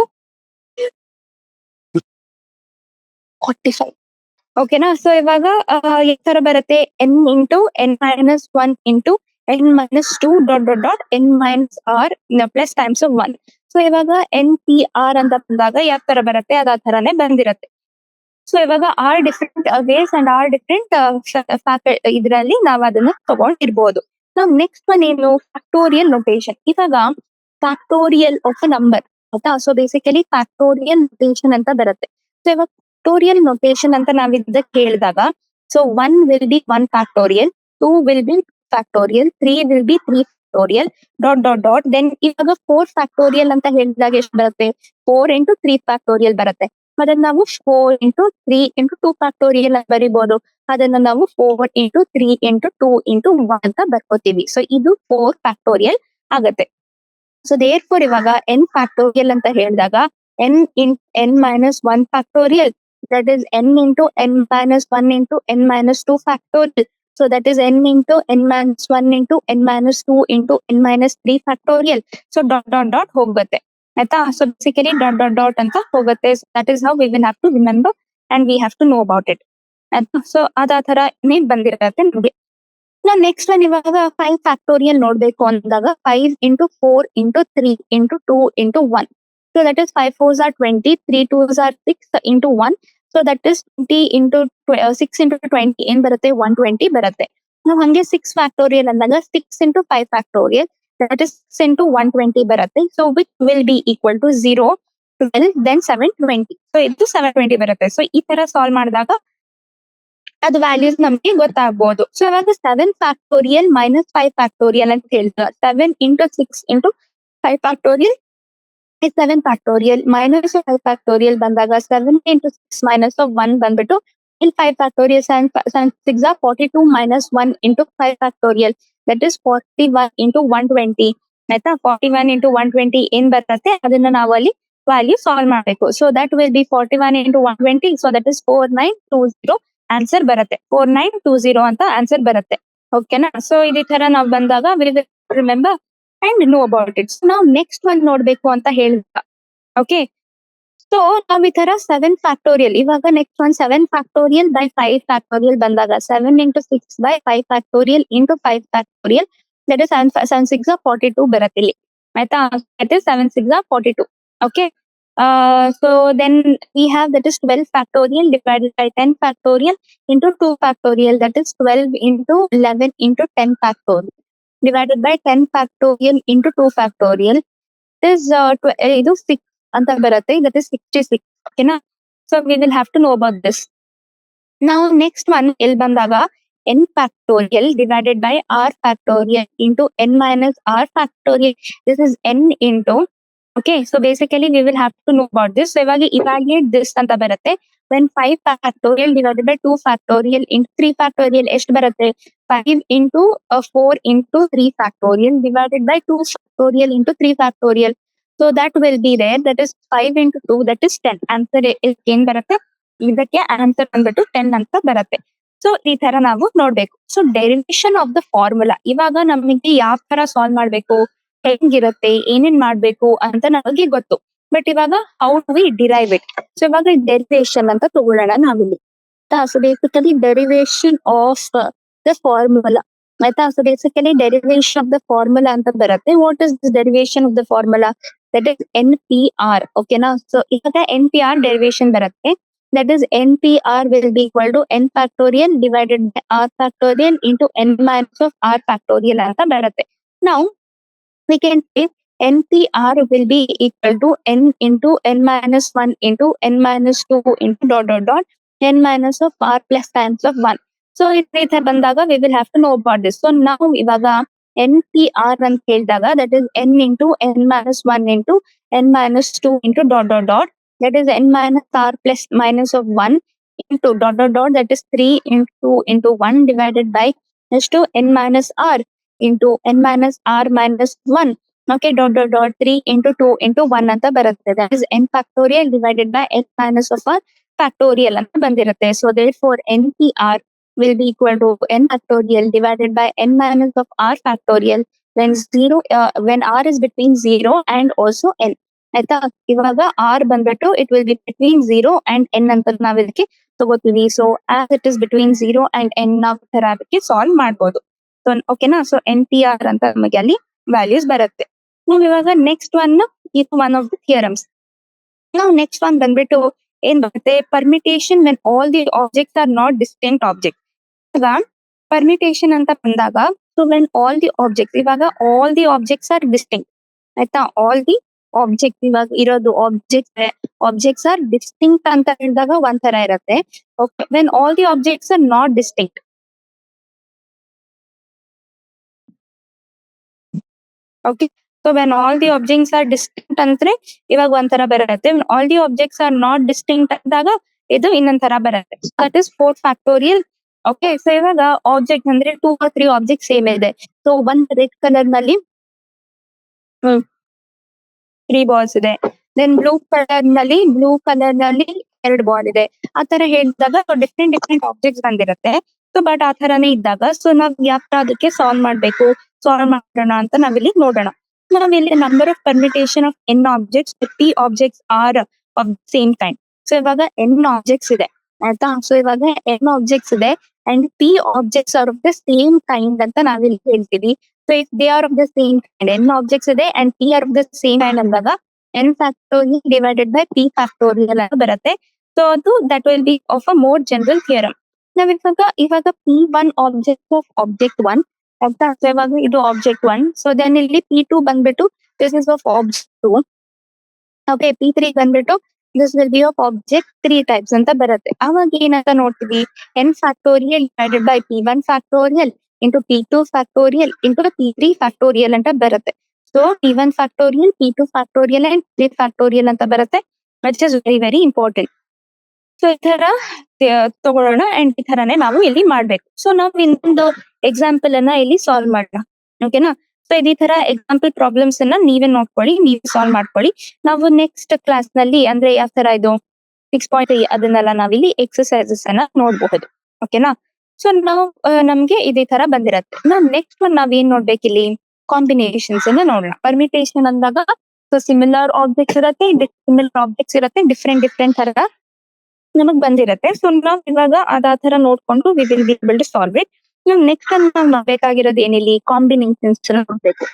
45 ಓಕೆನಾ. ಸೊ ಇವಾಗ ಯಾವ ತರ ಬರುತ್ತೆ? n into n minus 1 into n minus 2 dot dot dot n minus r plus times of 1. So ಇವಾಗ n p r ಅಂತ ಬಂದಾಗ ಯಾವ ತರ ಬರುತ್ತೆ? ಅದ ತರಾನೇ ಬಂದಿರತ್ತೆ. ಸೊ ಇವಾಗ r different ways and r different ಇದರಲ್ಲಿ ನಾವು ಅದನ್ನ ತಗೊಂಡಿರ್ಬೋದು. ನಾವು ನೆಕ್ಸ್ಟ್ ಒನ್ ಏನು? Factorial notation. ಇವಾಗ ಫ್ಯಾಕ್ಟೋರಿಯಲ್ ಆಫ್ ಅ ನಂಬರ್ ಆಯ್ತಾ. ಸೊ ಬೇಸಿಕಲಿ ಫ್ಯಾಕ್ಟೋರಿಯಲ್ ನೊಟೇಷನ್ ಅಂತ ಬರುತ್ತೆ. ಸೊ ಇವಾಗ ಫ್ಯಾಕ್ಟೋರಿಯಲ್ ನೊಟೇಷನ್ ಅಂತ ನಾವ್ ಇದಕ್ಕೆ ಹೇಳಿದಾಗ so 1 will be 1 factorial, 2 will be factorial, 3 will be 3 factorial dot dot dot. Then ಇವಾಗ 4 ಫ್ಯಾಕ್ಟೋರಿಯಲ್ ಅಂತ ಹೇಳಿದಾಗ ಎಷ್ಟು ಬರುತ್ತೆ? 4 ಇಂಟು 3 ಫ್ಯಾಕ್ಟೋರಿಯಲ್ ಬರುತ್ತೆ. ಅದನ್ನ ನಾವು 4 ಇಂಟು 3 ಇಂಟು 2 ಫ್ಯಾಕ್ಟೋರಿಯಲ್ ಅಂತ ಬರಿಬಹುದು. ಅದನ್ನ ನಾವು 4 ಇಂಟು 3 ಇಂಟು 2 ಇಂಟು 1 ಅಂತ ಬರ್ಕೋತೀವಿ. ಸೊ ಇದು 4 ಫ್ಯಾಕ್ಟೋರಿಯಲ್ ಆಗತ್ತೆ. ಸೊ ದೇರ್ ಫೋರ್ ಇವಾಗ n ಫ್ಯಾಕ್ಟೋರಿಯಲ್ ಅಂತ ಹೇಳಿದಾಗ n in n minus 1 factorial, that is n into n minus 1 into n minus 2 factorial. So that is n into n minus 1 into n minus 2 into n minus 3 factorial. So dot dot dot ಹೋಗುತ್ತೆ ಆಯ್ತಾ. So basically dot dot dot ಅಂತ ಹೋಗುತ್ತೆ. That is how we will have to remember and we have to know about it ಆಯ್ತಾ. So ಅದ ತರನೇ ಬಂದಿರತ್ತೆ ನೋಡಿ. ನಾವು next one ಇವಾಗ 5 ಫ್ಯಾಕ್ಟೋರಿಯಲ್ ನೋಡ್ಬೇಕು ಅಂದಾಗ 5 into 4 into 3 into 2 into 1. So that is 5 4s are 20, 3 2s are 6 into 1. So that is 20 into 6 into 20 ಏನ್ ಬರುತ್ತೆ? 120 ಬರುತ್ತೆ. ನಾವು ಹಂಗೆ 6 ಫ್ಯಾಕ್ಟೋರಿಯಲ್ ಅಂದಾಗ 6 into 5 factorial that is 6 into 120 ಬರುತ್ತೆ. So which will be equal to 0, 12, then 720. So ಇದು 720 ಬರುತ್ತೆ. So ಈ ತರ ಸಾಲ್ವ್ ಮಾಡಿದಾಗ ಅದು ವ್ಯಾಲ್ಯೂಸ್ ನಮ್ಗೆ ಗೊತ್ತಾಗ್ಬೋದು. ಸೊ ಇವಾಗ 7 ಫ್ಯಾಕ್ಟೋರಿಯಲ್ ಮೈನಸ್ 5 ಫ್ಯಾಕ್ಟೋರಿಯಲ್ ಅಂತ ಹೇಳಿದ್ರೆ 7 into 6 into 5 factorial 7 factorial minus 5 factorial ಬಂದಾಗ 7 ಇಂಟು 6 ಮೈನಸ್ 1 ಬಂದ್ಬಿಟ್ಟು ಇಲ್ಲಿ 5 factorial 7 6 42 minus 1 into 5 factorial that is 41 into 120. ಆಯ್ತಾ. 41 into 120 ಏನ್ ಬರ್ತತೆ ಅದನ್ನ ನಾವು ಅಲ್ಲಿ ವ್ಯಾಲ್ಯೂ ಸಾಲ್ವ್ ಮಾಡ್ಬೇಕು. So that will B 41 into 120. So that is 4920 answer ಬರುತ್ತೆ. 4920 ಅಂತ ಆನ್ಸರ್ ಬರುತ್ತೆ. ಓಕೆನಾ. ಸೊ ಇದೇ ತರ ನಾವು ಬಂದಾಗ will remember and no about it. ನಾವು ನೆಕ್ಸ್ಟ್ ಒನ್ ನೋಡ್ಬೇಕು ಅಂತ ಹೇಳಿದ. ಓಕೆ. ಸೊ ನಾವ್ ಈ ತರ 7 ಫ್ಯಾಕ್ಟೋರಿಯಲ್ ಇವಾಗ next one 7 factorial by 5 factorial ಬಂದಾಗ 7 into 6 by 5 factorial into 5 factorial that is 7 6 42 ಬರುತ್ತೆ ಇಲ್ಲಿ. ಆಯ್ತಾ. That is 7 6 42. Okay. So then we have that is 12 factorial divided by 10 factorial into 2 factorial, that is 12 into 11 into 10 factorial divided by 10 factorial into 2 factorial is ಇದು 6 ಅಂತ ಬರುತ್ತೆ. that is 66. ಓಕೆನಾ. So we will have to know about this. Now next one ಇಲ್ಲಿ ಬಂದಾಗ n factorial divided by r factorial into n minus r factorial. This is n into. Okay, so basically we will have to know about this. So ಇವಾಗ evaluate this ಅಂತ ಬರುತ್ತೆ. When 5 factorial divided by 2 factorial into 3 factorial ಎಷ್ಟು ಬರುತ್ತೆ? 5 into 4 into 3 factorial divided by 2 factorial into 3 factorial. So that will be there. That is 5 into 2, that is 10. Answer ಏನ್ ಬರುತ್ತೆ? ಇದಕ್ಕೆ answer ಬಂದ್ಬಿಟ್ಟು 10 ಅಂತ ಬರುತ್ತೆ. ಸೊ ಈ ತರ ನಾವು ನೋಡ್ಬೇಕು. So derivation of the formula ಇವಾಗ ನಮಗೆ ಯಾವ ತರ ಸಾಲ್ವ್ ಮಾಡ್ಬೇಕು, ಹೆಂಗಿರುತ್ತೆ, ಏನೇನ್ ಮಾಡ್ಬೇಕು ಅಂತ ನಮಗೆ ಗೊತ್ತು. ಬಟ್ ಇವಾಗ how do we derive it. So ಇವಾಗ ಡೆರಿವೇಶನ್ ಅಂತ ತಗೊಳ್ಳೋಣ ನಾವಿಲ್ಲಿ. So basically derivation of the formula. ಆಯ್ತಾ. So basically derivation of the formula ಅಂತ ಬರುತ್ತೆ. What is the derivation of the formula? That is NPR. ಓಕೆನಾ. ಸೊ ಇವಾಗ NPR ಡೆರಿವೇಶನ್ ಬರುತ್ತೆ. That is NPR will be equal to n factorial divided by r factorial into n minus of r factorial ಅಂತ ಬರುತ್ತೆ. Now we can say NPR will be equal to n into n minus 1 into n minus 2 into dot dot dot n minus of r plus times of 1. So ಈ ತರ ಬಂದಾಗ we will have to know about this. So now ಇವಾಗ NPR ಅಂತ ಹೇಳಿದಾಗ that is n into n minus 1 into n minus 2 into dot dot dot, that is n minus r plus minus of 1 into dot dot dot, that is 3 into 1 divided by is to n minus r into n minus r minus 1. Okay, dot dot dot 3 into 2 into 1 ಅಂತ ಬರುತ್ತೆ. That is n factorial divided by n minus of r factorial ಅಂತ ಬಂದಿರುತ್ತೆ. So therefore NPR will be equal to n factorial divided by n minus of r factorial when when r is between 0 and also n. ಆಯ್ತಾ. ಇವಾಗ R ಬಂದ್ಬಿಟ್ಟು it will be between 0 and n ಅಂತ ನಾವ್ ಇದಕ್ಕೆ ತಗೋತೀವಿ. So as it is between 0 and n ನಾವು ತರ ಅದಕ್ಕೆ ಸಾಲ್ವ್ ಮಾಡ್ಬೋದು. ಸೊ ಓಕೆನಾ. ಸೊ NPR ಅಂತ ನಮಗೆ ಅಲ್ಲಿ ವ್ಯಾಲ್ಯೂಸ್ ಬರುತ್ತೆ. ನಾವು ಇವಾಗ ನೆಕ್ಸ್ಟ್ ಒನ್ ಇದು ಒನ್ ಆಫ್ ದ ಥಿಯರಮ್ಸ್. ನಾವು ನೆಕ್ಸ್ಟ್ ಒನ್ ಬಂದ್ಬಿಟ್ಟು ಏನ್ ಬರುತ್ತೆ? Permutation when all the objects are not distinct object. ಇವಾಗ ಪರ್ಮಿಟೇಷನ್ ಅಂತ ಬಂದಾಗ so when all the objects, ಇವಾಗ all the objects are distinct. ಆಯ್ತಾ. ಆಲ್ ದಿ ಆಬ್ಜೆಕ್ಟ್ ಇವಾಗ ಇರೋದು ಆಬ್ಜೆಕ್ಟ್ಸ್ ಆರ್ ಡಿಸ್ಟಿಂಕ್ಟ್ ಅಂತ ಹೇಳಿದಾಗ ಒಂಥರ ಇರುತ್ತೆ. When all the objects are not distinct. Okay. So when all the objects are distinct ಅಂದ್ರೆ ಇವಾಗ ಒಂಥರ ಬರುತ್ತೆ. All the objects are not distinct ಅಂದಾಗ ಇದು ಇನ್ನೊಂದ್ ತರ ಬರುತ್ತೆ. That is 4 factorial. Okay. So ಇವಾಗ ಆಬ್ಜೆಕ್ಟ್ ಅಂದ್ರೆ 2 or 3 ಆಬ್ಜೆಕ್ಟ್ ಸೇಮ್ ಇದೆ. ಸೊ ಒಂದ್ ರೆಡ್ ಕಲರ್ ನಲ್ಲಿ 3 ಬಾಲ್ಸ್ ಇದೆ. ದೆನ್ ಬ್ಲೂ ಕಲರ್ ನಲ್ಲಿ 2 ಬಾಲ್ ಇದೆ. ಆ ತರ ಹೇಳಿದಾಗ ಡಿಫ್ರೆಂಟ್ ಆಬ್ಜೆಕ್ಟ್ಸ್ ಬಂದಿರುತ್ತೆ. ಸೊ ಬಟ್ ಆ ತರನೇ ಇದ್ದಾಗ ಸೊ ನಾವ್ ಯಾವ ತರ ಅದಕ್ಕೆ ಸಾಲ್ವ್ ಮಾಡೋಣ ಅಂತ ನಾವಿಲ್ಲಿ ನೋಡೋಣ. ನಾವಿಲ್ಲಿ number of permutation of n objects, p objects are of same kind. So ಇವಾಗ n ಆಬ್ಜೆಕ್ಟ್ಸ್ ಇದೆ. ಆಯ್ತಾ. ಸೊ ಇವಾಗ n ಆಬ್ಜೆಕ್ಟ್ಸ್ ಇದೆ and p objects are of the same kind ಅಂತ ನಾವಿಲ್ಲಿ ಹೇಳ್ತೀವಿ. So if they are of the same kind, n objects ಇದೆ and p are of the same kind ಅಂದಾಗ n factorial divided by p factorial ಅಂತ ಬರುತ್ತೆ. So ಅದು that will be of a more general theorem. ನಾವ್ ಇವಾಗ p1 object of object 1 ಆಯ್ತಾ. So ಇವಾಗ ಇದು object 1. ಸೊ ದೆನ್ ಇಲ್ಲಿ p2 ಬಂದ್ಬಿಟ್ಟು this is of object 2. Okay. p3 ಬಂದ್ಬಿಟ್ಟು this will be of object 3 types ಅಂತ ಬರುತ್ತೆ. ಅವಾಗ ಏನಂತ ನೋಡ್ತೀವಿ? n factorial divided by p1 factorial into p2 factorial into p3 factorial ಅಂತ ಬರುತ್ತೆ. So p1 factorial, p2 factorial and 3 factorial ಅಂತ ಬರುತ್ತೆ. Which is very very important. So ಈ ತರ ತಗೊಳ್ಳೋಣ ಅಂಡ್ ಈ ತರನೇ ನಾವು ಇಲ್ಲಿ ಮಾಡ್ಬೇಕು. ಸೊ ನಾವು ಇನ್ನೊಂದು ಎಕ್ಸಾಂಪಲ್ ಅನ್ನ ಇಲ್ಲಿ ಸಾಲ್ವ್ ಮಾಡೋಣ. ಓಕೆನಾ. ಸೊ ಇದೇ ತರ ಎಕ್ಸಾಂಪಲ್ ಪ್ರಾಬ್ಲಮ್ಸ್ ಅನ್ನ ನೀವೇ ನೋಡ್ಕೊಳ್ಳಿ, ನೀವೇ ಸಾಲ್ವ್ ಮಾಡ್ಕೊಳ್ಳಿ. ನಾವು ನೆಕ್ಸ್ಟ್ ಕ್ಲಾಸ್ ನಲ್ಲಿ ಅಂದ್ರೆ ಯಾವ ತರ ಇದು 6.3 ಅದನ್ನೆಲ್ಲ ನಾವಿಲ್ಲಿ ಎಕ್ಸರ್ಸೈಸಸ್ ಅನ್ನ ನೋಡಬಹುದು. ಓಕೆನಾ? ಸೊ ನಾವು ನಮ್ಗೆ ಇದೇ ತರ ಬಂದಿರತ್ತೆ. ನಾವು ನೆಕ್ಸ್ಟ್ ಒನ್ ನಾವೇನ್ ನೋಡ್ಬೇಕಿಲ್ಲಿ ಕಾಂಬಿನೇಷನ್ಸ್ ಅನ್ನ ನೋಡೋಣ. ಪರ್ಮಿಟೇಷನ್ ಅಂದಾಗ ಸೊ ಸಿಮಿಲರ್ ಆಬ್ಜೆಕ್ಟ್ಸ್ ಇರತ್ತೆ, ಡಿಸಿಮಿಲರ್ ಆಬ್ಜೆಕ್ಟ್ಸ್ ಇರತ್ತೆ, ಡಿಫ್ರೆಂಟ್ ತರ ನಮಗ್ ಬಂದಿರತ್ತೆ. ಸೊ ನಾವ್ ಇವಾಗ ಅದ ತರ ನೋಡ್ಕೊಂಡು we will be able to solve it. ನಾವು ನೆಕ್ಸ್ಟ್ ನಾವ್ ನೋಡ್ಬೇಕಾಗಿರೋದು ಏನಿಲ್ಲಿ ಕಾಂಬಿನೇಷನ್ಸ್ ನೋಡ್ಬೇಕು.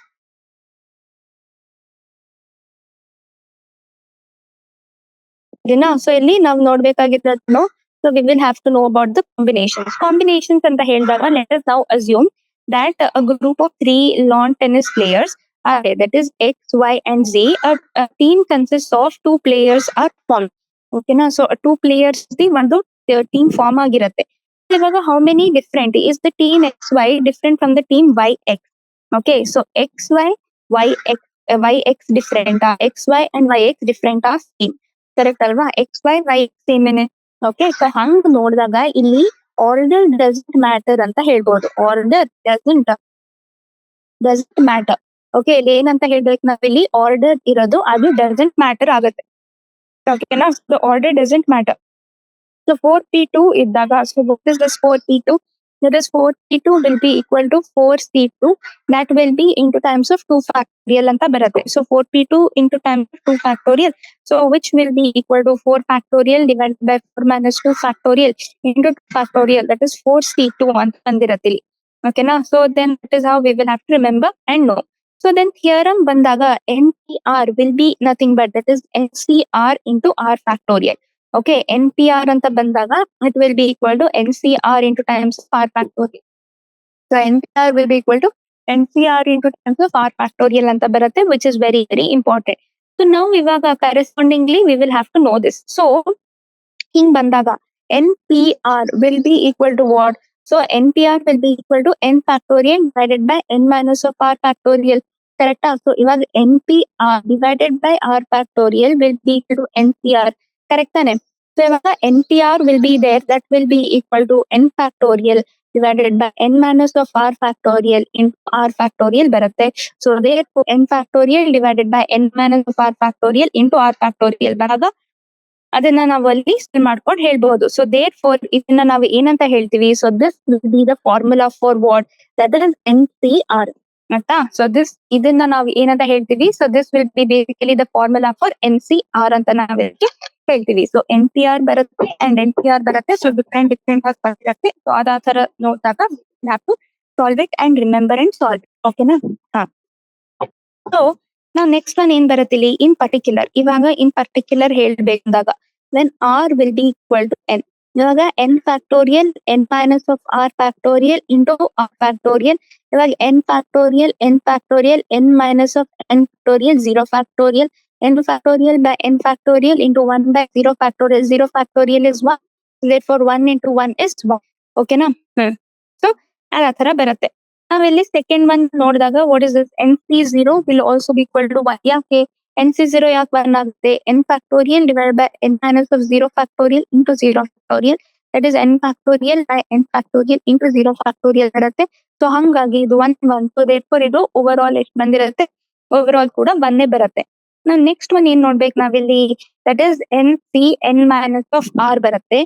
ಸೊ ಇಲ್ಲಿ ನಾವು ನೋಡ್ಬೇಕಾಗಿರೋದು so we will have to know about the combinations. Combinations ಅಂತ ಹೇಳಿದಾಗ let us now assume that a group of three lawn tennis players are there, that is X, Y, and Z. A team consists of two players are formed. Okay na? So two players the ಒಂದು team form ಆಗಿರುತ್ತೆ. ಇವಾಗ how many different is the team XY different from the team YX? Okay, so XY, YX, YX different, XY and YX different are same. Correct ಅಲ್ವಾ? XY, YX same ಏನೆ. Okay, so ಹಂಗ್ ನೋಡಿದಾಗ ಇಲ್ಲಿ order doesn't matter ಅಂತ ಹೇಳ್ಬೋದು. Order doesn't matter. Okay, ಇಲ್ಲಿ ಏನಂತ ಹೇಳ್ಬೇಕು ನಾವಿಲ್ಲಿ ಆರ್ಡರ್ ಇರೋದು ಅದು ಡಸಂಟ್ ಮ್ಯಾಟರ್ ಆಗುತ್ತೆ. ಓಕೆನಾ? So order doesn't matter. So 4P2 ಇದ್ದಾಗ so what is this 4P2? That is 4P2 will be equal to 4C2. That will be into times of 2 factorial ಅಂತ ಬರುತ್ತೆ. So 4P2 into times of 2 factorial. So which will be equal to 4 factorial divided by 4 minus 2 factorial into 2 factorial. That is 4C2 ಅಂತ ಬಂದಿರತ್ತೆ ಇಲ್ಲಿ. ಓಕೆನಾ? So then that is how we will have to remember and know. So then theorem ಬಂದಾಗ NPR will be nothing but that is NCR into R factorial. Okay, NPR ಅಂತ ಬಂದಾಗ it will be equal to NCR into times of R factorial. So NPR will be equal to NCR into times of R factorial ಅಂತ ಬರುತ್ತೆ, which is very important. So now ಇವಾಗ correspondingly we will have to know this. So ಹಿಂಗ್ ಬಂದಾಗ NPR will be equal to what? So NPR will be equal to N factorial divided by N minus of R factorial. Correct? So ಇವಾಗ NPR divided by R factorial will be equal to NCR. Correct ತಾನೆ? So ಇವಾಗ NPR will be there, that will be equal to N factorial divided by N minus of R factorial into R factorial ಬರುತ್ತೆ. So therefore N factorial divided by N minus of R factorial into R factorial ಬರಾಗ ಅದನ್ನ ನಾವು ಅಲ್ಲಿ solve ಮಾಡ್ಕೊಂಡು ಹೇಳ್ಬಹುದು. So there for ಇದನ್ನ ನಾವು ಏನಂತ ಹೇಳ್ತೀವಿ? So this will be the formula for what? That is NCR. ಆಯ್ತಾ? ಸೊ ಇದನ್ನ ನಾವು ಏನಂತ ಹೇಳ್ತೀವಿ? So this will be basically the formula for NCR ಅಂತ ನಾವು ಹೇಳ್ತೀವಿ. ಸೊ NPR ಬರುತ್ತೆ ಅಂಡ್ NCR ಬರುತ್ತೆ. ಸೊ ಡಿಫ್ರೆಂಟ್ ಆಗಿ ಬರುತ್ತೆ. ಸೊ ಅದ ತರ ನೋಡಿದಾಗ have to solve it and remember and solve. ಓಕೆನಾ? ಹಾ. ಸೊ ನಾವು ನೆಕ್ಸ್ಟ್ ಒನ್ ಏನ್ ಬರುತ್ತೆ ಇಲ್ಲಿ ಇನ್ ಪರ್ಟಿಕ್ಯುಲರ್. ಇವಾಗ ಇನ್ ಪರ್ಟಿಕ್ಯುಲರ್ ಹೇಳ್ಬೇಕಂದಾಗ when r will be equal to n. ಇವಾಗ n factorial n minus of r factorial into r factorial. ಇವಾಗ n factorial n minus of n factorial 0 factorial n factorial by n factorial into 1 by 0 factorial. 0 factorial is 1. Therefore 1 into 1 is 1. ಓಕೆನಾ? So ಅದ ತರ ಬರುತ್ತೆ. ನಾವಿಲ್ಲಿ second one ನೋಡಿದಾಗ what is this? NC0 will also be equal to 1. ಯಾಕೆ NC0 ಯಾಕೆ 1 ಆಗುತ್ತೆ? n factorial divided by n minus of 0 factorial into 0 factorial. That is n factorial by n factorial into 0 factorial ಬರುತ್ತೆ. So ಹಂಗಾಗಿ ಇದು 1 1. So therefore ಇದು over all ಎಷ್ಟು ಬಂದಿರುತ್ತೆ? Over all ಕೂಡ 1 ಬರುತ್ತೆ. ನಾವು ನೆಕ್ಸ್ಟ್ ಒನ್ ಏನ್ ನೋಡ್ಬೇಕು ನಾವಿಲ್ಲಿ? That is NC n minus of R ಬರುತ್ತೆ.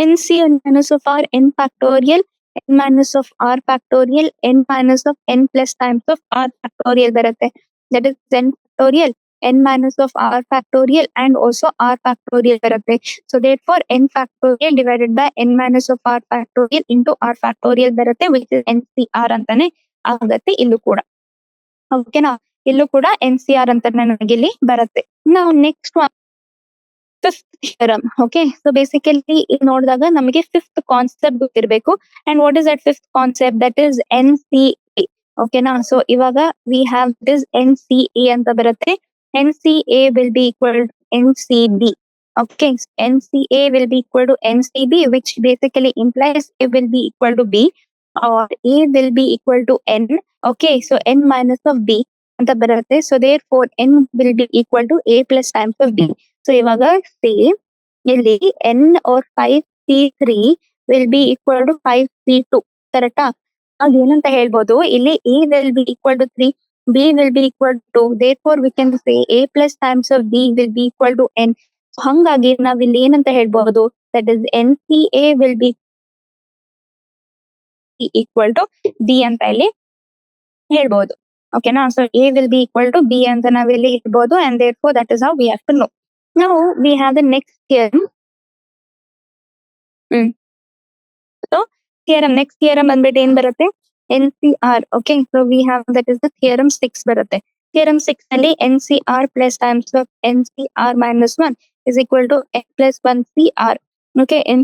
NC n minus of R n factorial n minus of R factorial n minus of n plus times of R factorial ಬರುತ್ತೆ. That is n factorial n minus of R factorial and also R factorial ಬರುತ್ತೆ. So therefore n factorial divided by n minus of R factorial into R factorial ಬರುತ್ತೆ, which is NCR ಅಂತಾನೆ ಆಗುತ್ತೆ ಇಲ್ಲೂ ಕೂಡ. ಓಕೆನಾ? ಇಲ್ಲೂ ಕೂಡ NCR ಅಂತ ನನಗೆ ಇಲ್ಲಿ ಬರುತ್ತೆ. ನಾವು next fifth theorem. Okay, so basically ಇದು ನೋಡಿದಾಗ ನಮಗೆ ಫಿಫ್ತ್ ಕಾನ್ಸೆಪ್ಟ್ ಗೊತ್ತಿರಬೇಕು. And what is that fifth concept? That is NCA. ಓಕೆನಾ? ಸೊ ಇವಾಗ ವಿ ಹ್ಯಾವ್ ದಿಸ್ NCA ಅಂತ ಬರುತ್ತೆ. NCA will be equal to NCB. Okay, NCA will be equal to NCB, which basically implies A will be equal to B or A will be equal to N. Okay, so N minus of B ಅಂತ ಬರುತ್ತೆ. So therefore N will be equal to A plus times of B. So ಇವಾಗ say ಇಲ್ಲಿ N or 5C3 will be equal to 5C2. ಕರೆಕ್ಟಾ? ಅದೇನಂತ ಹೇಳ್ಬೋದು, ಇಲ್ಲಿ A will be equal to 3 B will be equal to, therefore we can say A plus times of B will be equal to N. ಹಂಗಾಗಿ ನಾವ್ ಇಲ್ಲಿ ಏನಂತ ಹೇಳ್ಬಹುದು, that is NCA will be equal to B ಅಂತ ಇಲ್ಲಿ ಹೇಳ್ಬಹುದು. ಓಕೆನಾ? So A will be equal to B ಅಂತ ನಾವಿಲ್ಲಿ ಇರ್ಬೋದು, and therefore that is how we have to know. Now we have the next theorem. So next theorem ಬಂದ್ಬಿಟ್ಟು ಏನ್ ಬರುತ್ತೆ, NCR. Okay, so we have that is the theorem 6 ಬರುತ್ತೆ. Theorem 6 ಅಲ್ಲಿ NCR plus times of NCR minus 1 is equal to N plus 1 CR. Okay, N